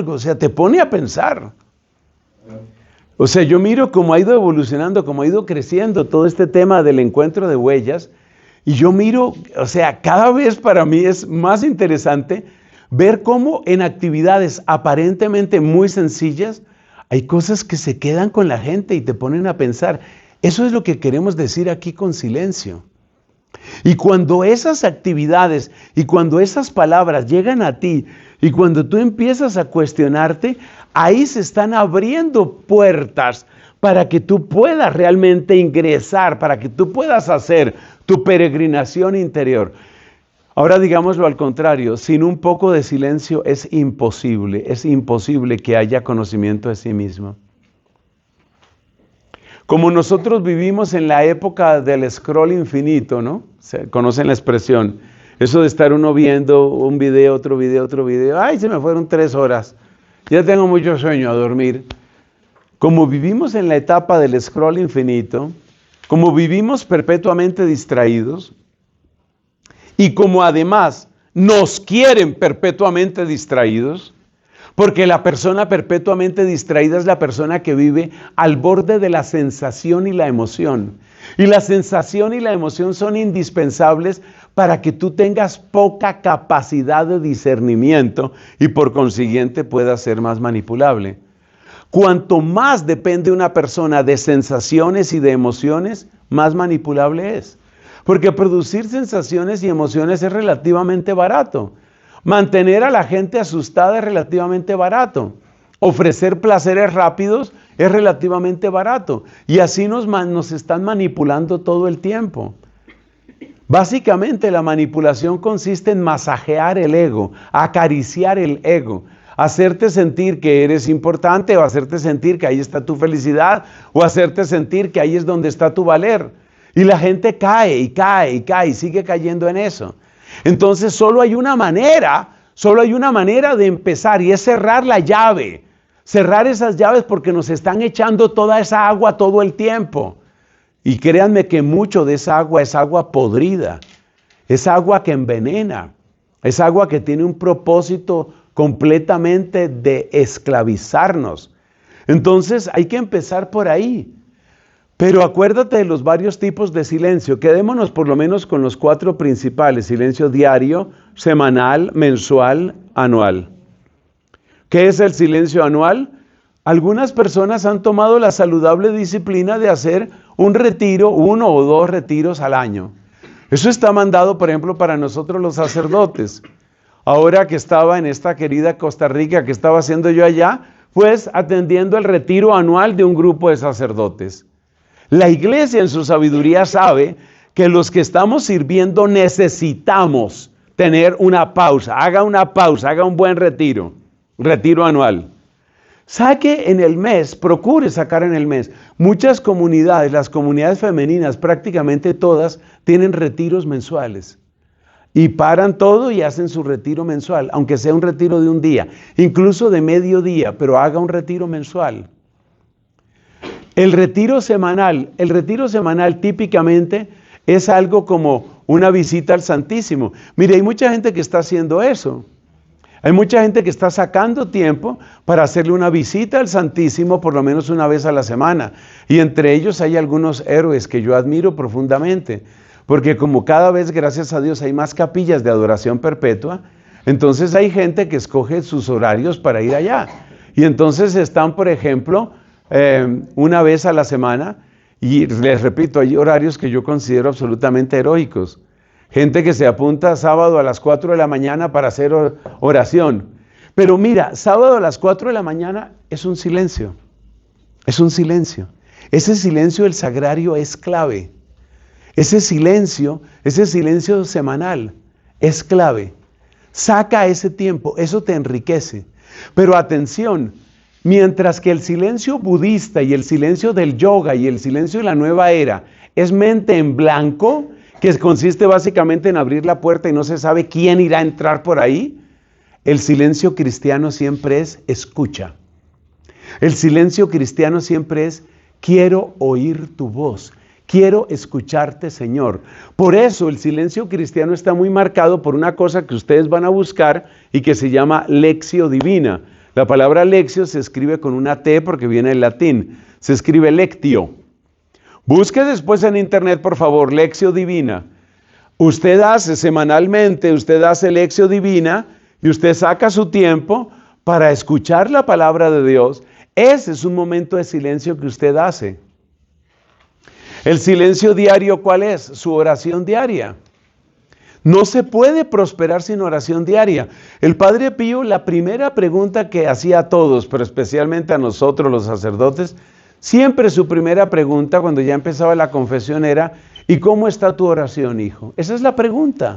o sea, te pone a pensar. O sea, yo miro cómo ha ido evolucionando, cómo ha ido creciendo todo este tema del encuentro de huellas, y yo miro, o sea, cada vez para mí es más interesante ver cómo en actividades aparentemente muy sencillas, hay cosas que se quedan con la gente y te ponen a pensar. Eso es lo que queremos decir aquí con silencio. Y cuando esas actividades y cuando esas palabras llegan a ti y cuando tú empiezas a cuestionarte, ahí se están abriendo puertas para que tú puedas realmente ingresar, para que tú puedas hacer tu peregrinación interior. Ahora digámoslo al contrario, sin un poco de silencio es imposible que haya conocimiento de sí mismo. Como nosotros vivimos en la época del scroll infinito, ¿no? ¿Conocen la expresión? Eso de estar uno viendo un video, otro video. ¡Ay, se me fueron 3 horas! Ya tengo mucho sueño, a dormir. Como vivimos en la etapa del scroll infinito, como vivimos perpetuamente distraídos, y como además nos quieren perpetuamente distraídos, porque la persona perpetuamente distraída es la persona que vive al borde de la sensación y la emoción. Y la sensación y la emoción son indispensables para que tú tengas poca capacidad de discernimiento y por consiguiente puedas ser más manipulable. Cuanto más depende una persona de sensaciones y de emociones, más manipulable es. Porque producir sensaciones y emociones es relativamente barato. Mantener a la gente asustada es relativamente barato. Ofrecer placeres rápidos es relativamente barato. Y así nos están manipulando todo el tiempo. Básicamente la manipulación consiste en masajear el ego, acariciar el ego, hacerte sentir que eres importante o hacerte sentir que ahí está tu felicidad o hacerte sentir que ahí es donde está tu valer. Y la gente cae y cae y cae y sigue cayendo en eso. Entonces solo hay una manera de empezar y es cerrar la llave. Cerrar esas llaves porque nos están echando toda esa agua todo el tiempo. Y créanme que mucho de esa agua es agua podrida. Es agua que envenena. Es agua que tiene un propósito completamente de esclavizarnos. Entonces hay que empezar por ahí. Pero acuérdate de los varios tipos de silencio. Quedémonos por lo menos con los 4 principales. Silencio diario, semanal, mensual, anual. ¿Qué es el silencio anual? Algunas personas han tomado la saludable disciplina de hacer un retiro, 1 o 2 retiros al año. Eso está mandado, por ejemplo, para nosotros los sacerdotes. Ahora que estaba en esta querida Costa Rica, que estaba haciendo yo allá, pues atendiendo el retiro anual de un grupo de sacerdotes. La iglesia en su sabiduría sabe que los que estamos sirviendo necesitamos tener una pausa. Haga una pausa, haga un buen retiro anual. Saque en el mes, procure sacar en el mes. Muchas comunidades, las comunidades femeninas, prácticamente todas, tienen retiros mensuales. Y paran todo y hacen su retiro mensual, aunque sea un retiro de un día, incluso de medio día, pero haga un retiro mensual. El retiro semanal típicamente es algo como una visita al Santísimo. Mire, hay mucha gente que está haciendo eso. Hay mucha gente que está sacando tiempo para hacerle una visita al Santísimo por lo menos una vez a la semana. Y entre ellos hay algunos héroes que yo admiro profundamente. Porque como cada vez, gracias a Dios, hay más capillas de adoración perpetua, entonces hay gente que escoge sus horarios para ir allá. Y entonces están, por ejemplo, una vez a la semana, y les repito, hay horarios que yo considero absolutamente heroicos. Gente que se apunta sábado a las 4 de la mañana para hacer oración. Pero mira, sábado a las 4 de la mañana es un silencio. Es un silencio. Ese silencio del sagrario es clave. Ese silencio semanal es clave. Saca ese tiempo, eso te enriquece. Pero atención, mientras que el silencio budista y el silencio del yoga y el silencio de la nueva era es mente en blanco, que consiste básicamente en abrir la puerta y no se sabe quién irá a entrar por ahí, el silencio cristiano siempre es escucha. El silencio cristiano siempre es quiero oír tu voz. Quiero escucharte, Señor. Por eso el silencio cristiano está muy marcado por una cosa que ustedes van a buscar y que se llama lectio divina. La palabra lectio se escribe con una T porque viene del latín. Se escribe lectio. Busque después en internet, por favor, lectio divina. Usted hace semanalmente, usted hace lectio divina y usted saca su tiempo para escuchar la palabra de Dios. Ese es un momento de silencio que usted hace. El silencio diario, ¿cuál es? Su oración diaria. No se puede prosperar sin oración diaria. El Padre Pío, la primera pregunta que hacía a todos, pero especialmente a nosotros los sacerdotes, siempre su primera pregunta cuando ya empezaba la confesión era, ¿y cómo está tu oración, hijo? Esa es la pregunta.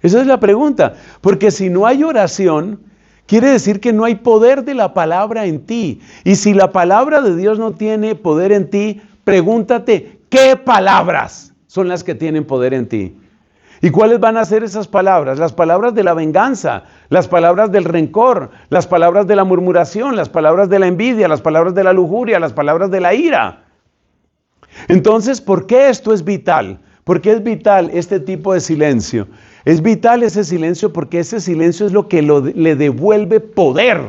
Esa es la pregunta. Porque si no hay oración, quiere decir que no hay poder de la palabra en ti. Y si la palabra de Dios no tiene poder en ti, pregúntate, ¿qué palabras son las que tienen poder en ti? ¿Y cuáles van a ser esas palabras? Las palabras de la venganza, las palabras del rencor, las palabras de la murmuración, las palabras de la envidia, las palabras de la lujuria, las palabras de la ira. Entonces, ¿por qué esto es vital? ¿Por qué es vital este tipo de silencio? Es vital ese silencio porque ese silencio es lo que le devuelve poder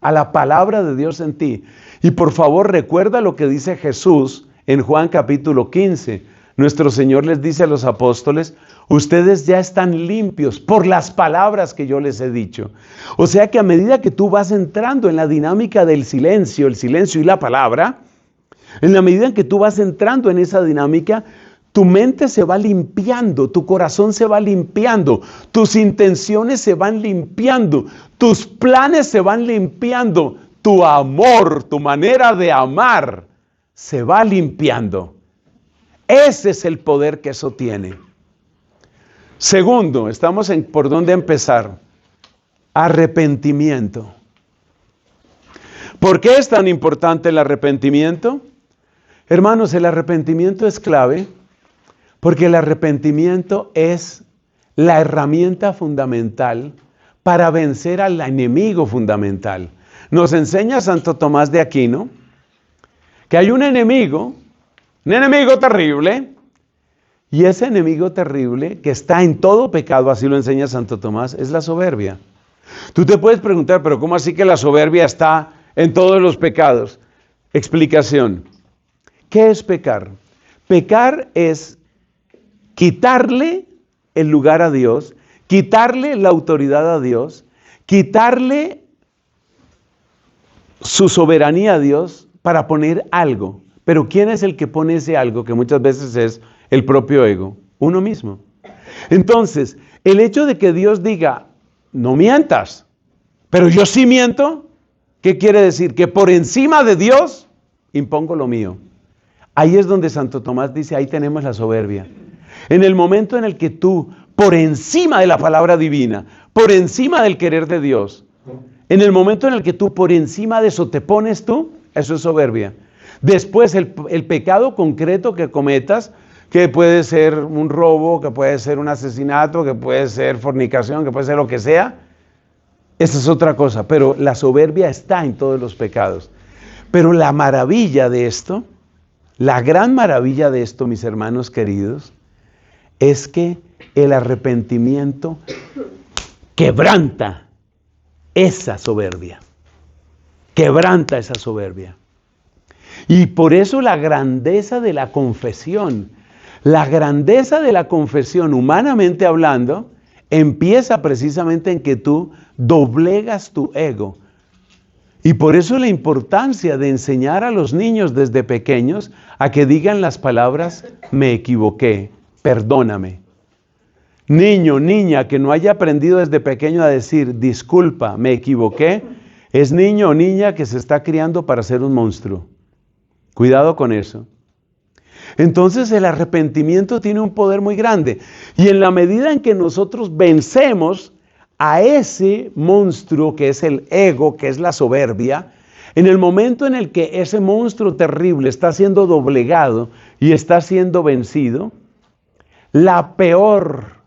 a la palabra de Dios en ti. Y por favor, recuerda lo que dice Jesús en Juan capítulo 15. nuestro Señor les dice a los apóstoles, ustedes ya están limpios por las palabras que yo les he dicho. O sea que a medida que tú vas entrando en la dinámica del silencio, el silencio y la palabra, en la medida en que tú vas entrando en esa dinámica, tu mente se va limpiando, tu corazón se va limpiando, tus intenciones se van limpiando, tus planes se van limpiando, tu amor, tu manera de amar se va limpiando. Ese es el poder que eso tiene. Segundo, estamos por dónde empezar. Arrepentimiento. ¿Por qué es tan importante el arrepentimiento? Hermanos, el arrepentimiento es clave porque el arrepentimiento es la herramienta fundamental para vencer al enemigo fundamental. Nos enseña Santo Tomás de Aquino que hay un enemigo terrible, y ese enemigo terrible que está en todo pecado, así lo enseña Santo Tomás, es la soberbia. Tú te puedes preguntar, pero ¿cómo así que la soberbia está en todos los pecados? Explicación. ¿Qué es pecar? Pecar es quitarle el lugar a Dios, quitarle la autoridad a Dios, quitarle su soberanía a Dios para poner algo. Pero ¿quién es el que pone ese algo? Que muchas veces es el propio ego, uno mismo. Entonces, el hecho de que Dios diga, no mientas, pero yo sí miento, ¿qué quiere decir? Que por encima de Dios impongo lo mío. Ahí es donde Santo Tomás dice, ahí tenemos la soberbia. En el momento en el que tú, por encima de la palabra divina, por encima del querer de Dios, en el momento en el que tú por encima de eso te pones tú, eso es soberbia. Después el pecado concreto que cometas, que puede ser un robo, que puede ser un asesinato, que puede ser fornicación, que puede ser lo que sea, esa es otra cosa, pero la soberbia está en todos los pecados. Pero la maravilla de esto, la gran maravilla de esto, mis hermanos queridos, es que el arrepentimiento quebranta esa soberbia, quebranta esa soberbia. Y por eso la grandeza de la confesión, humanamente hablando, empieza precisamente en que tú doblegas tu ego. Y por eso la importancia de enseñar a los niños desde pequeños a que digan las palabras, me equivoqué, perdóname. Niño, niña que no haya aprendido desde pequeño a decir, disculpa, me equivoqué, es niño o niña que se está criando para ser un monstruo. Cuidado con eso. Entonces el arrepentimiento tiene un poder muy grande. Y en la medida en que nosotros vencemos a ese monstruo que es el ego, que es la soberbia, en el momento en el que ese monstruo terrible está siendo doblegado y está siendo vencido, la peor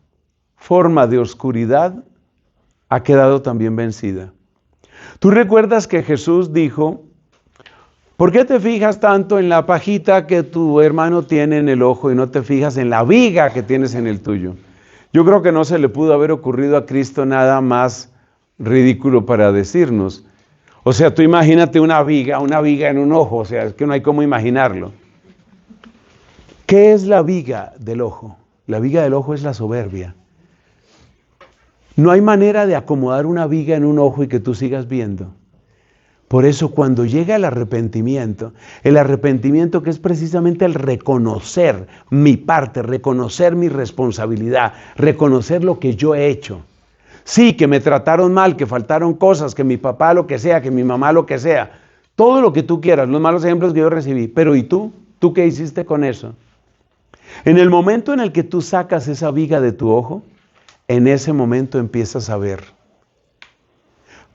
forma de oscuridad ha quedado también vencida. Tú recuerdas que Jesús dijo, ¿por qué te fijas tanto en la pajita que tu hermano tiene en el ojo y no te fijas en la viga que tienes en el tuyo? Yo creo que no se le pudo haber ocurrido a Cristo nada más ridículo para decirnos. O sea, tú imagínate una viga en un ojo, o sea, es que no hay cómo imaginarlo. ¿Qué es la viga del ojo? La viga del ojo es la soberbia. No hay manera de acomodar una viga en un ojo y que tú sigas viendo. Por eso cuando llega el arrepentimiento que es precisamente el reconocer mi parte, reconocer mi responsabilidad, reconocer lo que yo he hecho. Sí, que me trataron mal, que faltaron cosas, que mi papá lo que sea, que mi mamá lo que sea, todo lo que tú quieras, los malos ejemplos que yo recibí, pero ¿y tú? ¿Tú qué hiciste con eso? En el momento en el que tú sacas esa viga de tu ojo, en ese momento empiezas a ver.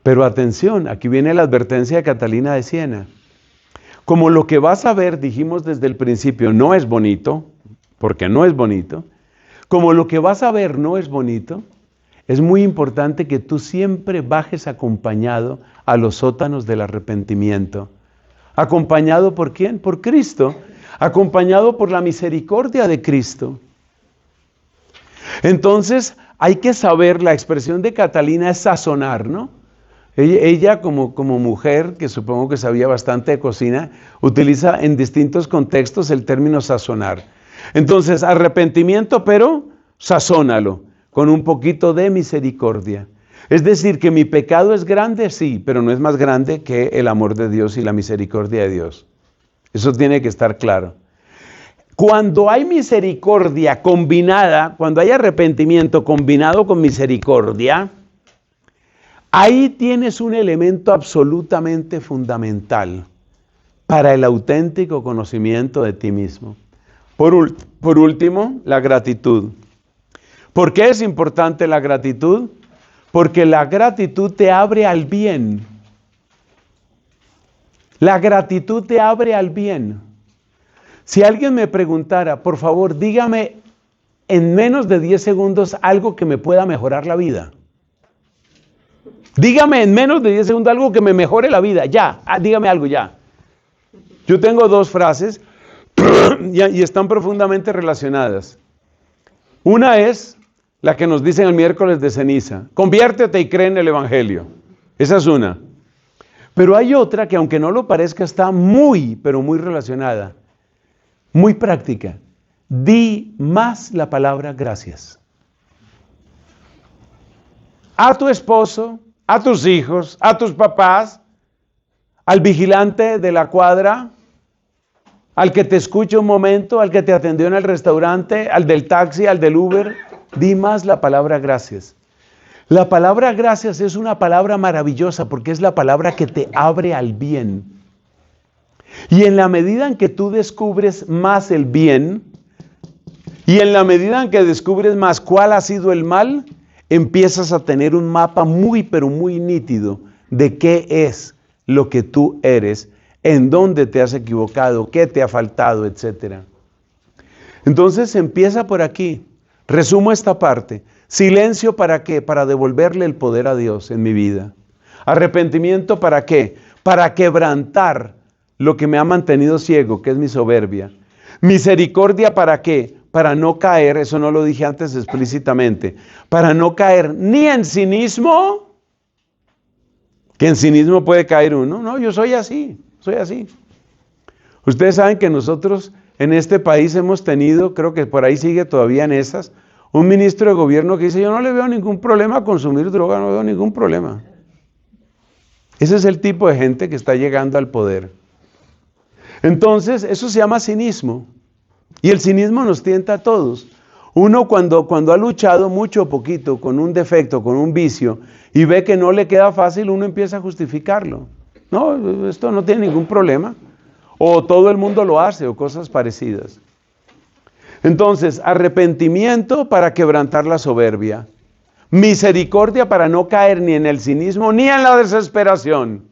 Pero atención, aquí viene la advertencia de Catalina de Siena. Como lo que vas a ver, dijimos desde el principio, no es bonito, porque no es bonito, como lo que vas a ver no es bonito, es muy importante que tú siempre bajes acompañado a los sótanos del arrepentimiento. ¿Acompañado por quién? Por Cristo. Acompañado por la misericordia de Cristo. Entonces, hay que saber, la expresión de Catalina es sazonar, ¿no? Ella como mujer, que supongo que sabía bastante de cocina, utiliza en distintos contextos el término sazonar. Entonces, arrepentimiento, pero sazónalo con un poquito de misericordia. Es decir, que mi pecado es grande, sí, pero no es más grande que el amor de Dios y la misericordia de Dios. Eso tiene que estar claro. Cuando hay misericordia combinada, cuando hay arrepentimiento combinado con misericordia, ahí tienes un elemento absolutamente fundamental para el auténtico conocimiento de ti mismo. Por último, la gratitud. ¿Por qué es importante la gratitud? Porque la gratitud te abre al bien. La gratitud te abre al bien. Si alguien me preguntara, por favor, dígame en menos de 10 segundos algo que me pueda mejorar la vida. Dígame en menos de 10 segundos algo que me mejore la vida. Ya, dígame algo ya. Yo tengo 2 frases y están profundamente relacionadas. Una es la que nos dicen el miércoles de ceniza. Conviértete y cree en el Evangelio. Esa es una. Pero hay otra que aunque no lo parezca está muy, pero muy relacionada. Muy práctica. Di más la palabra gracias. A tu esposo, a tus hijos, a tus papás, al vigilante de la cuadra, al que te escucha un momento, al que te atendió en el restaurante, al del taxi, al del Uber. Di más la palabra gracias. La palabra gracias es una palabra maravillosa porque es la palabra que te abre al bien. Y en la medida en que tú descubres más el bien, y en la medida en que descubres más cuál ha sido el mal, empiezas a tener un mapa muy, pero muy nítido de qué es lo que tú eres, en dónde te has equivocado, qué te ha faltado, etc. Entonces empieza por aquí. Resumo esta parte. Silencio, ¿para qué? Para devolverle el poder a Dios en mi vida. Arrepentimiento, ¿para qué? Para quebrantar lo que me ha mantenido ciego, que es mi soberbia. Misericordia, ¿para qué? Para no caer, eso no lo dije antes explícitamente, para no caer ni en cinismo, que en cinismo puede caer uno. No, yo soy así. Ustedes saben que nosotros en este país hemos tenido, creo que por ahí sigue todavía en esas, un ministro de gobierno que dice, yo no le veo ningún problema a consumir droga, no veo ningún problema. Ese es el tipo de gente que está llegando al poder. Entonces, eso se llama cinismo. Y el cinismo nos tienta a todos. Uno cuando ha luchado mucho o poquito con un defecto, con un vicio, y ve que no le queda fácil, uno empieza a justificarlo. No, esto no tiene ningún problema. O todo el mundo lo hace, o cosas parecidas. Entonces, arrepentimiento para quebrantar la soberbia. Misericordia para no caer ni en el cinismo ni en la desesperación.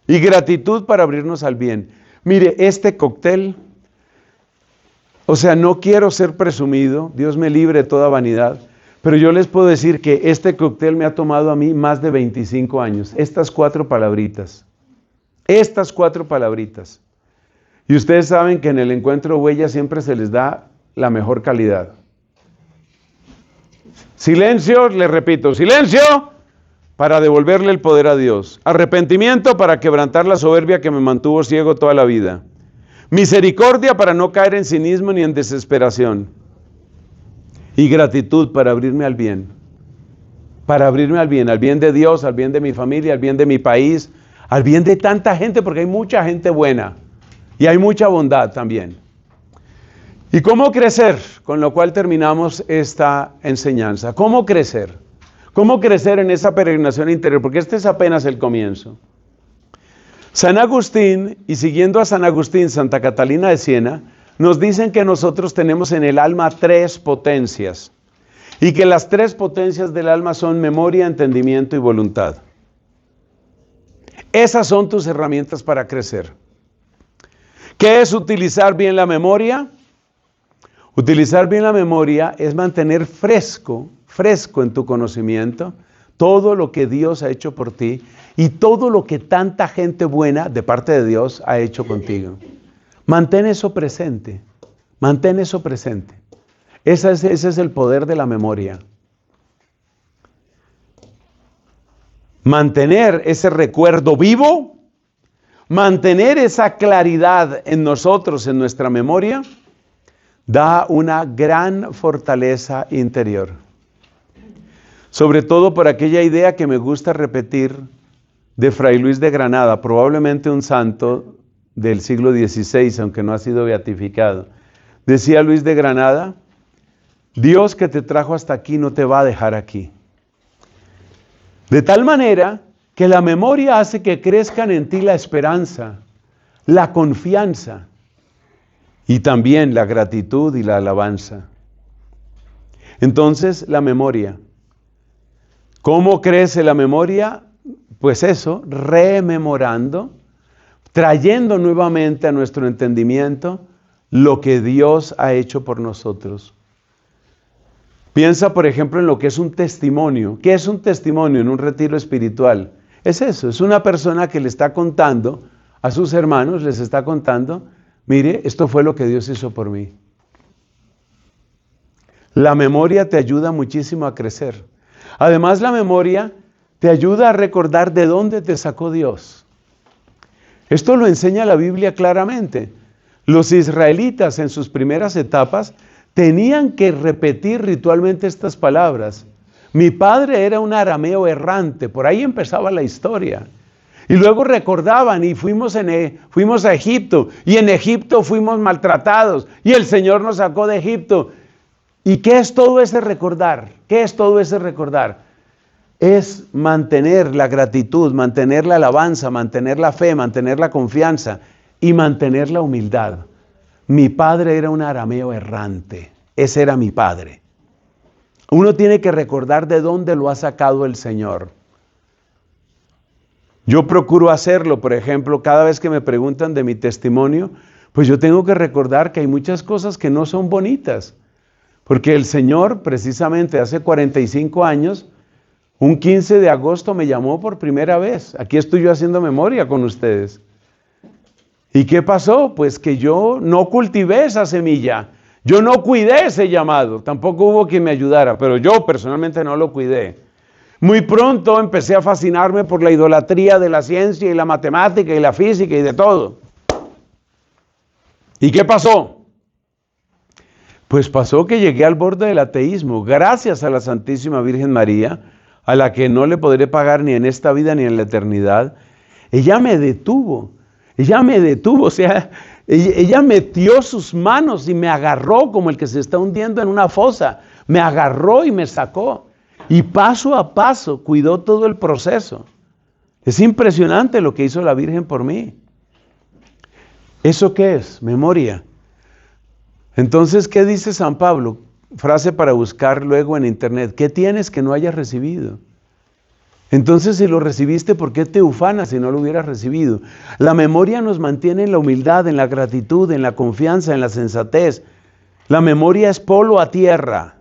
Y gratitud para abrirnos al bien. Mire, este cóctel, o sea, no quiero ser presumido, Dios me libre de toda vanidad, pero yo les puedo decir que este cóctel me ha tomado a mí más de 25 años. Estas 4 palabritas. Y ustedes saben que en el encuentro Huella siempre se les da la mejor calidad. Silencio, les repito, silencio para devolverle el poder a Dios. Arrepentimiento para quebrantar la soberbia que me mantuvo ciego toda la vida. Misericordia para no caer en cinismo ni en desesperación. Y gratitud para abrirme al bien. Al bien de Dios, al bien de mi familia, al bien de mi país, al bien de tanta gente, porque hay mucha gente buena y hay mucha bondad también. ¿Y cómo crecer? Con lo cual terminamos esta enseñanza. ¿Cómo crecer? ¿Cómo crecer en esa peregrinación interior? Porque este es apenas el comienzo. San Agustín, y siguiendo a San Agustín, Santa Catalina de Siena, nos dicen que nosotros tenemos en el alma 3 potencias. Y que las 3 potencias del alma son memoria, entendimiento y voluntad. Esas son tus herramientas para crecer. ¿Qué es utilizar bien la memoria? Utilizar bien la memoria es mantener fresco en tu conocimiento todo lo que Dios ha hecho por ti y todo lo que tanta gente buena de parte de Dios ha hecho contigo. Mantén eso presente. Ese es el poder de la memoria. Mantener ese recuerdo vivo, mantener esa claridad en nosotros, en nuestra memoria, da una gran fortaleza interior. Sobre todo por aquella idea que me gusta repetir de Fray Luis de Granada, probablemente un santo del siglo XVI, aunque no ha sido beatificado. Decía Luis de Granada: Dios que te trajo hasta aquí no te va a dejar aquí. De tal manera que la memoria hace que crezcan en ti la esperanza, la confianza y también la gratitud y la alabanza. Entonces, la memoria. ¿Cómo crece la memoria? Pues eso, rememorando, trayendo nuevamente a nuestro entendimiento lo que Dios ha hecho por nosotros. Piensa, por ejemplo, en lo que es un testimonio. ¿Qué es un testimonio en un retiro espiritual? Es eso, es una persona que le está contando a sus hermanos, les está contando: mire, esto fue lo que Dios hizo por mí. La memoria te ayuda muchísimo a crecer. Además, la memoria te ayuda a recordar de dónde te sacó Dios. Esto lo enseña la Biblia claramente. Los israelitas en sus primeras etapas tenían que repetir ritualmente estas palabras. Mi padre era un arameo errante, por ahí empezaba la historia. Y luego recordaban: y fuimos a Egipto, y en Egipto fuimos maltratados, y el Señor nos sacó de Egipto. ¿Y qué es todo ese recordar? ¿Qué es todo ese recordar? Es mantener la gratitud, mantener la alabanza, mantener la fe, mantener la confianza y mantener la humildad. Mi padre era un arameo errante, ese era mi padre. Uno tiene que recordar de dónde lo ha sacado el Señor. Yo procuro hacerlo, por ejemplo, cada vez que me preguntan de mi testimonio, pues yo tengo que recordar que hay muchas cosas que no son bonitas. Porque el Señor, precisamente hace 45 años, un 15 de agosto me llamó por primera vez. Aquí estoy yo haciendo memoria con ustedes. ¿Y qué pasó? Pues que yo no cultivé esa semilla. Yo no cuidé ese llamado. Tampoco hubo quien me ayudara, pero yo personalmente no lo cuidé. Muy pronto empecé a fascinarme por la idolatría de la ciencia y la matemática y la física y de todo. ¿Y qué pasó? Pues pasó que llegué al borde del ateísmo, gracias a la Santísima Virgen María, a la que no le podré pagar ni en esta vida ni en la eternidad. Ella me detuvo, o sea, ella metió sus manos y me agarró como el que se está hundiendo en una fosa. Me agarró y me sacó. Y paso a paso cuidó todo el proceso. Es impresionante lo que hizo la Virgen por mí. ¿Eso qué es? Memoria. Entonces, ¿qué dice San Pablo? Frase para buscar luego en internet: ¿qué tienes que no hayas recibido? Entonces, si lo recibiste, ¿por qué te ufanas si no lo hubieras recibido? La memoria nos mantiene en la humildad, en la gratitud, en la confianza, en la sensatez. La memoria es polo a tierra.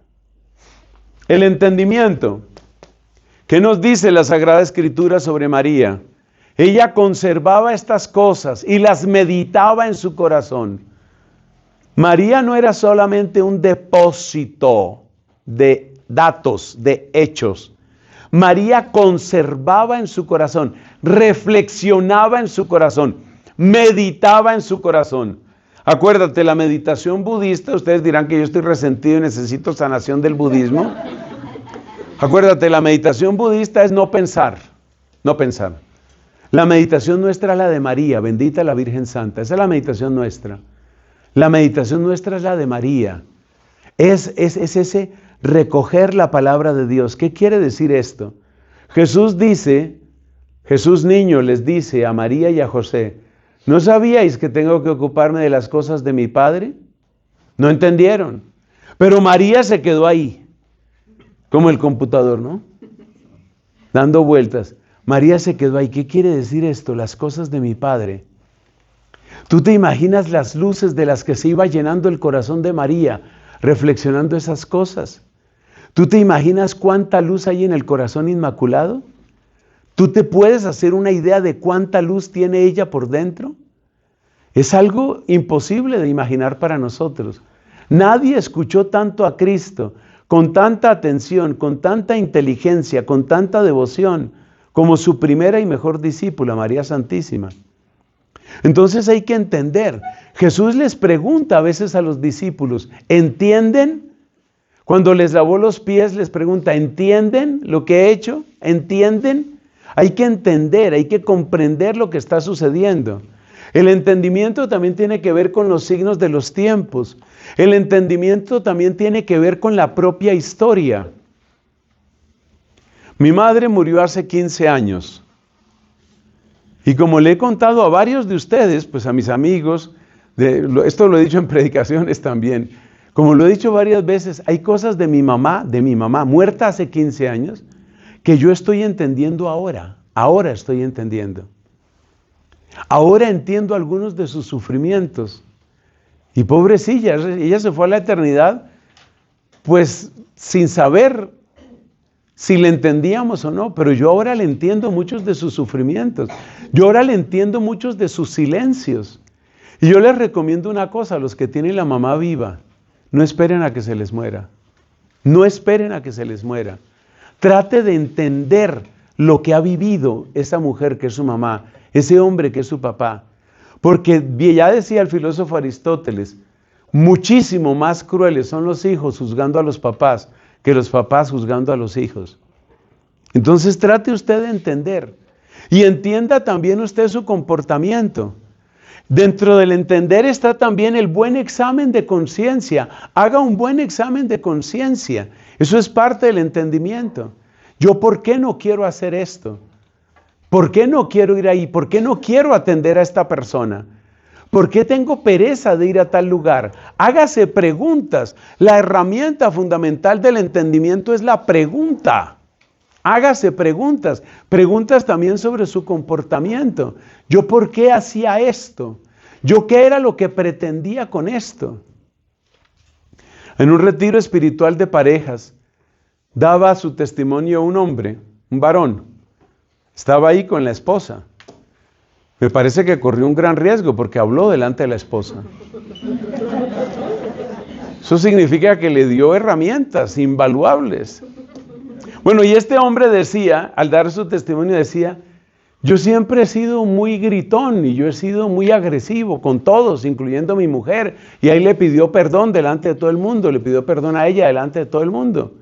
El entendimiento. ¿Qué nos dice la Sagrada Escritura sobre María? Ella conservaba estas cosas y las meditaba en su corazón. María no era solamente un depósito de datos, de hechos. María conservaba en su corazón, reflexionaba en su corazón, meditaba en su corazón. Acuérdate, la meditación budista, ustedes dirán que yo estoy resentido y necesito sanación del budismo. Acuérdate, la meditación budista es no pensar, no pensar. La meditación nuestra es la de María, bendita la Virgen Santa, esa es la meditación nuestra. La meditación nuestra es la de María. Es ese recoger la palabra de Dios. ¿Qué quiere decir esto? Jesús niño les dice a María y a José: ¿no sabíais que tengo que ocuparme de las cosas de mi Padre? No entendieron. Pero María se quedó ahí, como el computador, ¿no? Dando vueltas. María se quedó ahí. ¿Qué quiere decir esto? Las cosas de mi Padre. ¿Tú te imaginas las luces de las que se iba llenando el corazón de María, reflexionando esas cosas? ¿Tú te imaginas cuánta luz hay en el corazón inmaculado? ¿Tú te puedes hacer una idea de cuánta luz tiene ella por dentro? Es algo imposible de imaginar para nosotros. Nadie escuchó tanto a Cristo, con tanta atención, con tanta inteligencia, con tanta devoción, como su primera y mejor discípula, María Santísima. Entonces hay que entender. Jesús les pregunta a veces a los discípulos, ¿entienden? Cuando les lavó los pies les pregunta, ¿entienden lo que he hecho? ¿Entienden? Hay que entender, hay que comprender lo que está sucediendo. El entendimiento también tiene que ver con los signos de los tiempos. El entendimiento también tiene que ver con la propia historia. Mi madre murió hace 15 años. Y como le he contado a varios de ustedes, pues a mis amigos, esto lo he dicho en predicaciones también, como lo he dicho varias veces, hay cosas de mi mamá, muerta hace 15 años, que yo estoy entendiendo ahora estoy entendiendo. Ahora entiendo algunos de sus sufrimientos. Y pobrecilla, ella se fue a la eternidad, pues sin saber si le entendíamos o no, pero yo ahora le entiendo muchos de sus sufrimientos. Yo ahora le entiendo muchos de sus silencios. Y yo les recomiendo una cosa a los que tienen la mamá viva. No esperen a que se les muera. No esperen a que se les muera. Trate de entender lo que ha vivido esa mujer que es su mamá, ese hombre que es su papá. Porque ya decía el filósofo Aristóteles, muchísimo más crueles son los hijos juzgando a los papás que los papás juzgando a los hijos. Entonces trate usted de entender y entienda también usted su comportamiento. Dentro del entender está también el buen examen de conciencia. Haga un buen examen de conciencia. Eso es parte del entendimiento. Yo, ¿por qué no quiero hacer esto? ¿Por qué no quiero ir ahí? ¿Por qué no quiero atender a esta persona? ¿Por qué tengo pereza de ir a tal lugar? Hágase preguntas. La herramienta fundamental del entendimiento es la pregunta. Hágase preguntas. Preguntas también sobre su comportamiento. ¿Yo por qué hacía esto? ¿Yo qué era lo que pretendía con esto? En un retiro espiritual de parejas, daba su testimonio un hombre, un varón. Estaba ahí con la esposa. Me parece que corrió un gran riesgo porque habló delante de la esposa. Eso significa que le dio herramientas invaluables. Bueno, y este hombre decía, al dar su testimonio decía, yo siempre he sido muy gritón y yo he sido muy agresivo con todos, incluyendo a mi mujer. Y ahí le pidió perdón delante de todo el mundo, le pidió perdón a ella delante de todo el mundo.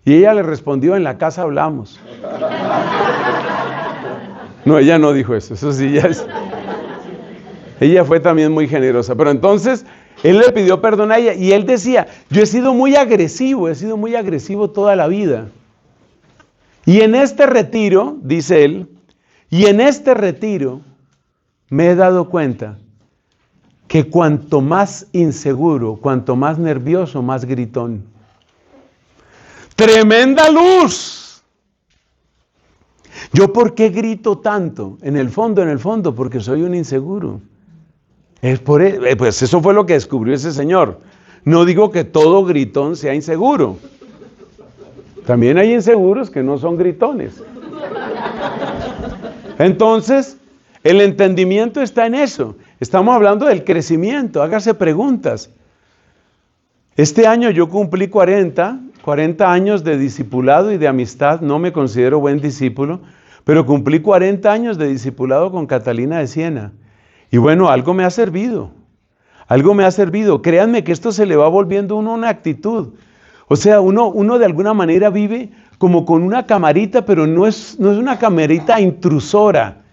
Y ella le respondió, en la casa hablamos. No, ella no dijo eso sí ya es. Ella fue también muy generosa. Pero entonces, él le pidió perdón a ella y él decía, yo he sido muy agresivo toda la vida. Y en este retiro, dice él, me he dado cuenta que cuanto más inseguro, cuanto más nervioso, más gritón. ¡Tremenda luz! ¿Yo por qué grito tanto? En el fondo, porque soy un inseguro. Pues eso fue lo que descubrió ese señor. No digo que todo gritón sea inseguro. También hay inseguros que no son gritones. Entonces, el entendimiento está en eso. Estamos hablando del crecimiento. Hágase preguntas. Este año yo cumplí 40 años de discipulado y de amistad. No me considero buen discípulo, pero cumplí 40 años de discipulado con Catalina de Siena. Y bueno, algo me ha servido. Créanme que esto se le va volviendo a uno una actitud. O sea, uno de alguna manera vive como con una camarita, pero no es una camarita intrusora.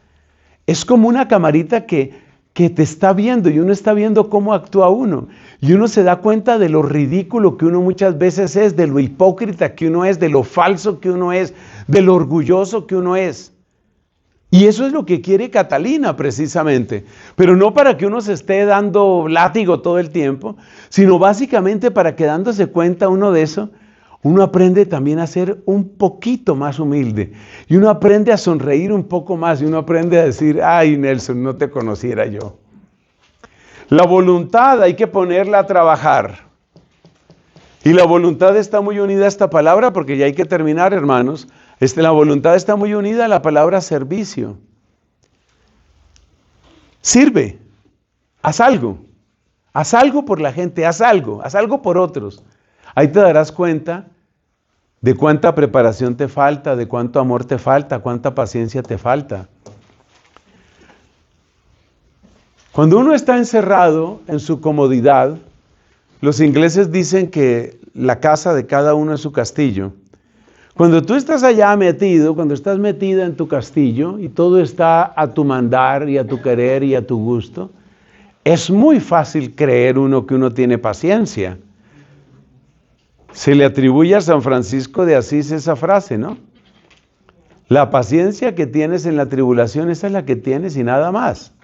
Es como una camarita que te está viendo y uno está viendo cómo actúa uno. Y uno se da cuenta de lo ridículo que uno muchas veces es, de lo hipócrita que uno es, de lo falso que uno es, de lo orgulloso que uno es. Y eso es lo que quiere Catalina precisamente, pero no para que uno se esté dando látigo todo el tiempo, sino básicamente para que dándose cuenta uno de eso, uno aprende también a ser un poquito más humilde, y uno aprende a sonreír un poco más, y uno aprende a decir, ay Nelson, no te conociera yo. La voluntad hay que ponerla a trabajar, y la voluntad está muy unida a esta palabra, porque ya hay que terminar, hermanos. La voluntad está muy unida a la palabra servicio. Sirve, haz algo por la gente, haz algo por otros. Ahí te darás cuenta de cuánta preparación te falta, de cuánto amor te falta, cuánta paciencia te falta. Cuando uno está encerrado en su comodidad, los ingleses dicen que la casa de cada uno es su castillo. Cuando tú estás allá metido, cuando estás metida en tu castillo y todo está a tu mandar y a tu querer y a tu gusto, es muy fácil creer uno que uno tiene paciencia. Se le atribuye a San Francisco de Asís esa frase, ¿no? La paciencia que tienes en la tribulación, esa es la que tienes y nada más.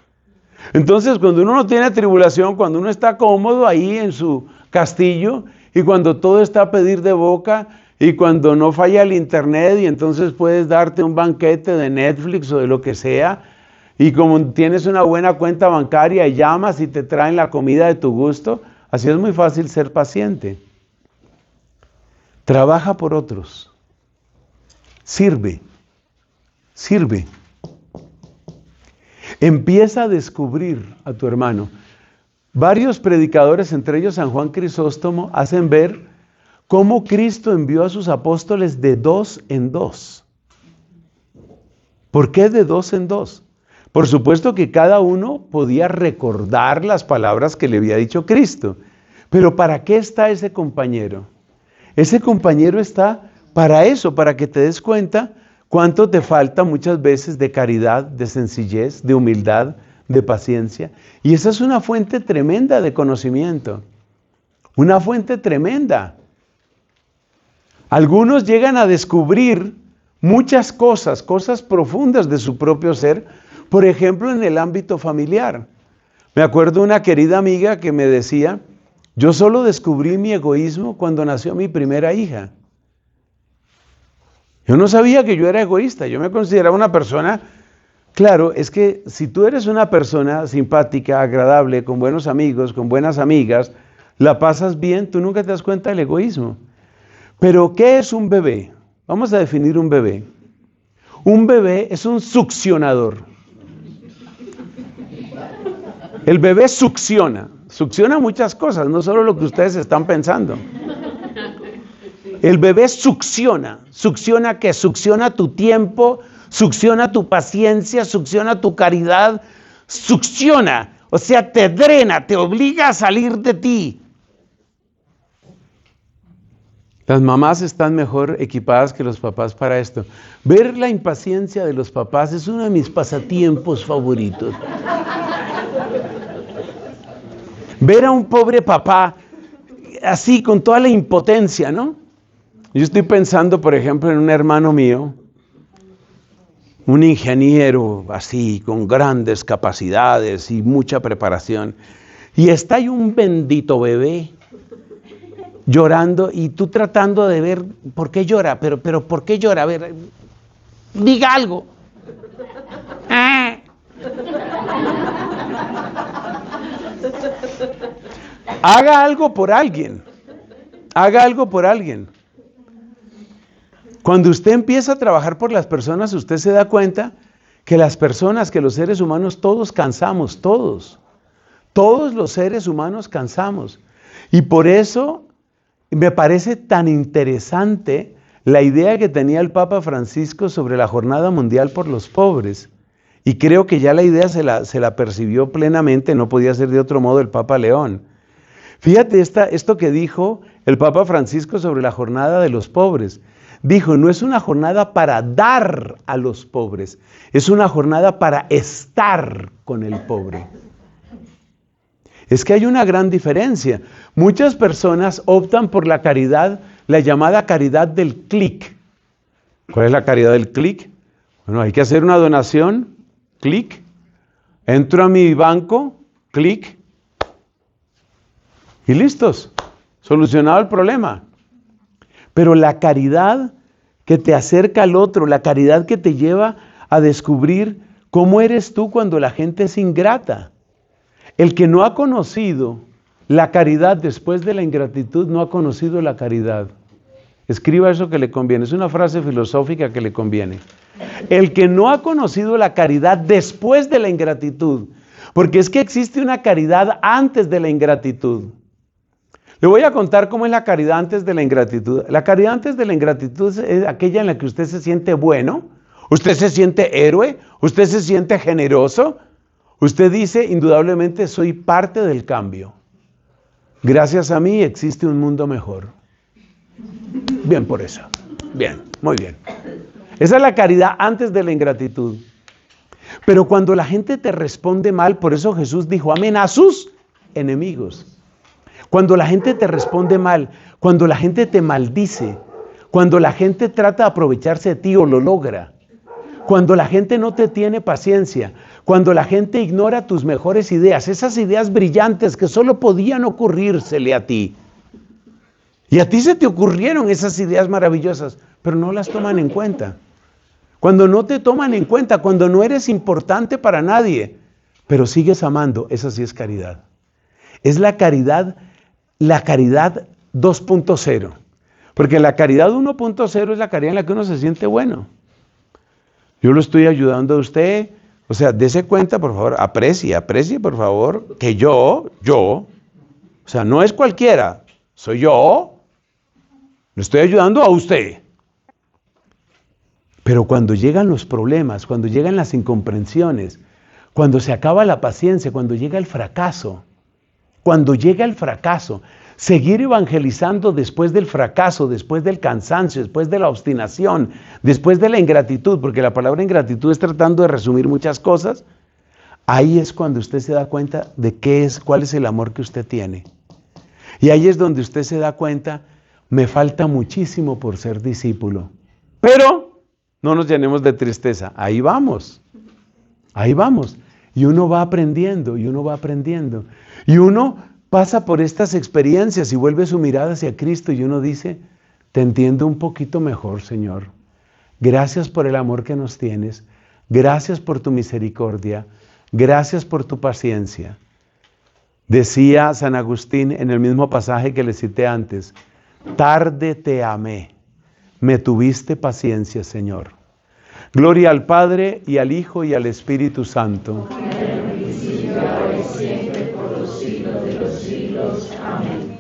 Entonces, cuando uno no tiene tribulación, cuando uno está cómodo ahí en su castillo y cuando todo está a pedir de boca y cuando no falla el internet y entonces puedes darte un banquete de Netflix o de lo que sea y como tienes una buena cuenta bancaria y llamas y te traen la comida de tu gusto, así es muy fácil ser paciente. Trabaja por otros. Sirve. Sirve. Empieza a descubrir a tu hermano. Varios predicadores, entre ellos San Juan Crisóstomo, hacen ver cómo Cristo envió a sus apóstoles de 2 en 2. ¿Por qué de 2 en 2? Por supuesto que cada uno podía recordar las palabras que le había dicho Cristo. Pero ¿para qué está ese compañero? Ese compañero está para eso, para que te des cuenta cuánto te falta muchas veces de caridad, de sencillez, de humildad, de paciencia. Y esa es una fuente tremenda de conocimiento. Una fuente tremenda. Algunos llegan a descubrir muchas cosas, cosas profundas de su propio ser, por ejemplo, en el ámbito familiar. Me acuerdo una querida amiga que me decía, yo solo descubrí mi egoísmo cuando nació mi primera hija. Yo no sabía que yo era egoísta, yo me consideraba una persona, claro, es que si tú eres una persona simpática, agradable, con buenos amigos, con buenas amigas, la pasas bien, tú nunca te das cuenta del egoísmo. Pero, ¿qué es un bebé? Vamos a definir un bebé. Un bebé es un succionador. El bebé succiona muchas cosas, no solo lo que ustedes están pensando. El bebé succiona ¿qué? Succiona tu tiempo, succiona tu paciencia, succiona tu caridad, succiona, o sea, te drena, te obliga a salir de ti. Las mamás están mejor equipadas que los papás para esto. Ver la impaciencia de los papás es uno de mis pasatiempos favoritos. Ver a un pobre papá así, con toda la impotencia, ¿no? Yo estoy pensando, por ejemplo, en un hermano mío, un ingeniero así, con grandes capacidades y mucha preparación, y está ahí un bendito bebé llorando y tú tratando de ver por qué llora, pero ¿por qué llora? A ver, diga algo. Haga algo por alguien. Haga algo por alguien. Cuando usted empieza a trabajar por las personas, usted se da cuenta que las personas, que los seres humanos, todos cansamos, todos. Todos los seres humanos cansamos. Y por eso me parece tan interesante la idea que tenía el Papa Francisco sobre la Jornada Mundial por los Pobres. Y creo que ya la idea se la percibió plenamente, no podía ser de otro modo el Papa León. Fíjate esto que dijo el Papa Francisco sobre la Jornada de los Pobres. Dijo, no es una jornada para dar a los pobres, es una jornada para estar con el pobre. Es que hay una gran diferencia. Muchas personas optan por la caridad, la llamada caridad del clic. ¿Cuál es la caridad del clic? Bueno, hay que hacer una donación, clic. Entro a mi banco, clic. Y listos, solucionado el problema. Pero la caridad que te acerca al otro, la caridad que te lleva a descubrir cómo eres tú cuando la gente es ingrata. El que no ha conocido la caridad después de la ingratitud, no ha conocido la caridad. Escriba eso que le conviene, es una frase filosófica que le conviene. El que no ha conocido la caridad después de la ingratitud, porque es que existe una caridad antes de la ingratitud. Le voy a contar cómo es la caridad antes de la ingratitud. La caridad antes de la ingratitud es aquella en la que usted se siente bueno, usted se siente héroe, usted se siente generoso, Usted dice, indudablemente, soy parte del cambio. Gracias a mí existe un mundo mejor. Bien por eso. Bien, muy bien. Esa es la caridad antes de la ingratitud. Pero cuando la gente te responde mal, por eso Jesús dijo, amen a sus enemigos. Cuando la gente te responde mal, cuando la gente te maldice, cuando la gente trata de aprovecharse de ti o lo logra, cuando la gente no te tiene paciencia, cuando la gente ignora tus mejores ideas, esas ideas brillantes que solo podían ocurrírsele a ti. Y a ti se te ocurrieron esas ideas maravillosas, pero no las toman en cuenta. Cuando no te toman en cuenta, cuando no eres importante para nadie, pero sigues amando, esa sí es caridad. Es la caridad 2.0. Porque la caridad 1.0 es la caridad en la que uno se siente bueno. Yo lo estoy ayudando a usted, o sea, dese cuenta, por favor, aprecie, por favor, que yo, o sea, no es cualquiera, soy yo, le estoy ayudando a usted. Pero cuando llegan los problemas, cuando llegan las incomprensiones, cuando se acaba la paciencia, cuando llega el fracaso, seguir evangelizando después del fracaso, después del cansancio, después de la obstinación, después de la ingratitud, porque la palabra ingratitud es tratando de resumir muchas cosas, ahí es cuando usted se da cuenta de cuál es el amor que usted tiene. Y ahí es donde usted se da cuenta, me falta muchísimo por ser discípulo. Pero no nos llenemos de tristeza, ahí vamos. Y uno va aprendiendo, y uno pasa por estas experiencias y vuelve su mirada hacia Cristo y uno dice, te entiendo un poquito mejor, Señor. Gracias por el amor que nos tienes. Gracias por tu misericordia. Gracias por tu paciencia. Decía San Agustín en el mismo pasaje que le cité antes, tarde te amé, me tuviste paciencia, Señor. Gloria al Padre y al Hijo y al Espíritu Santo. En el principio, ahora y siempre, por los siglos de los siglos. Amén.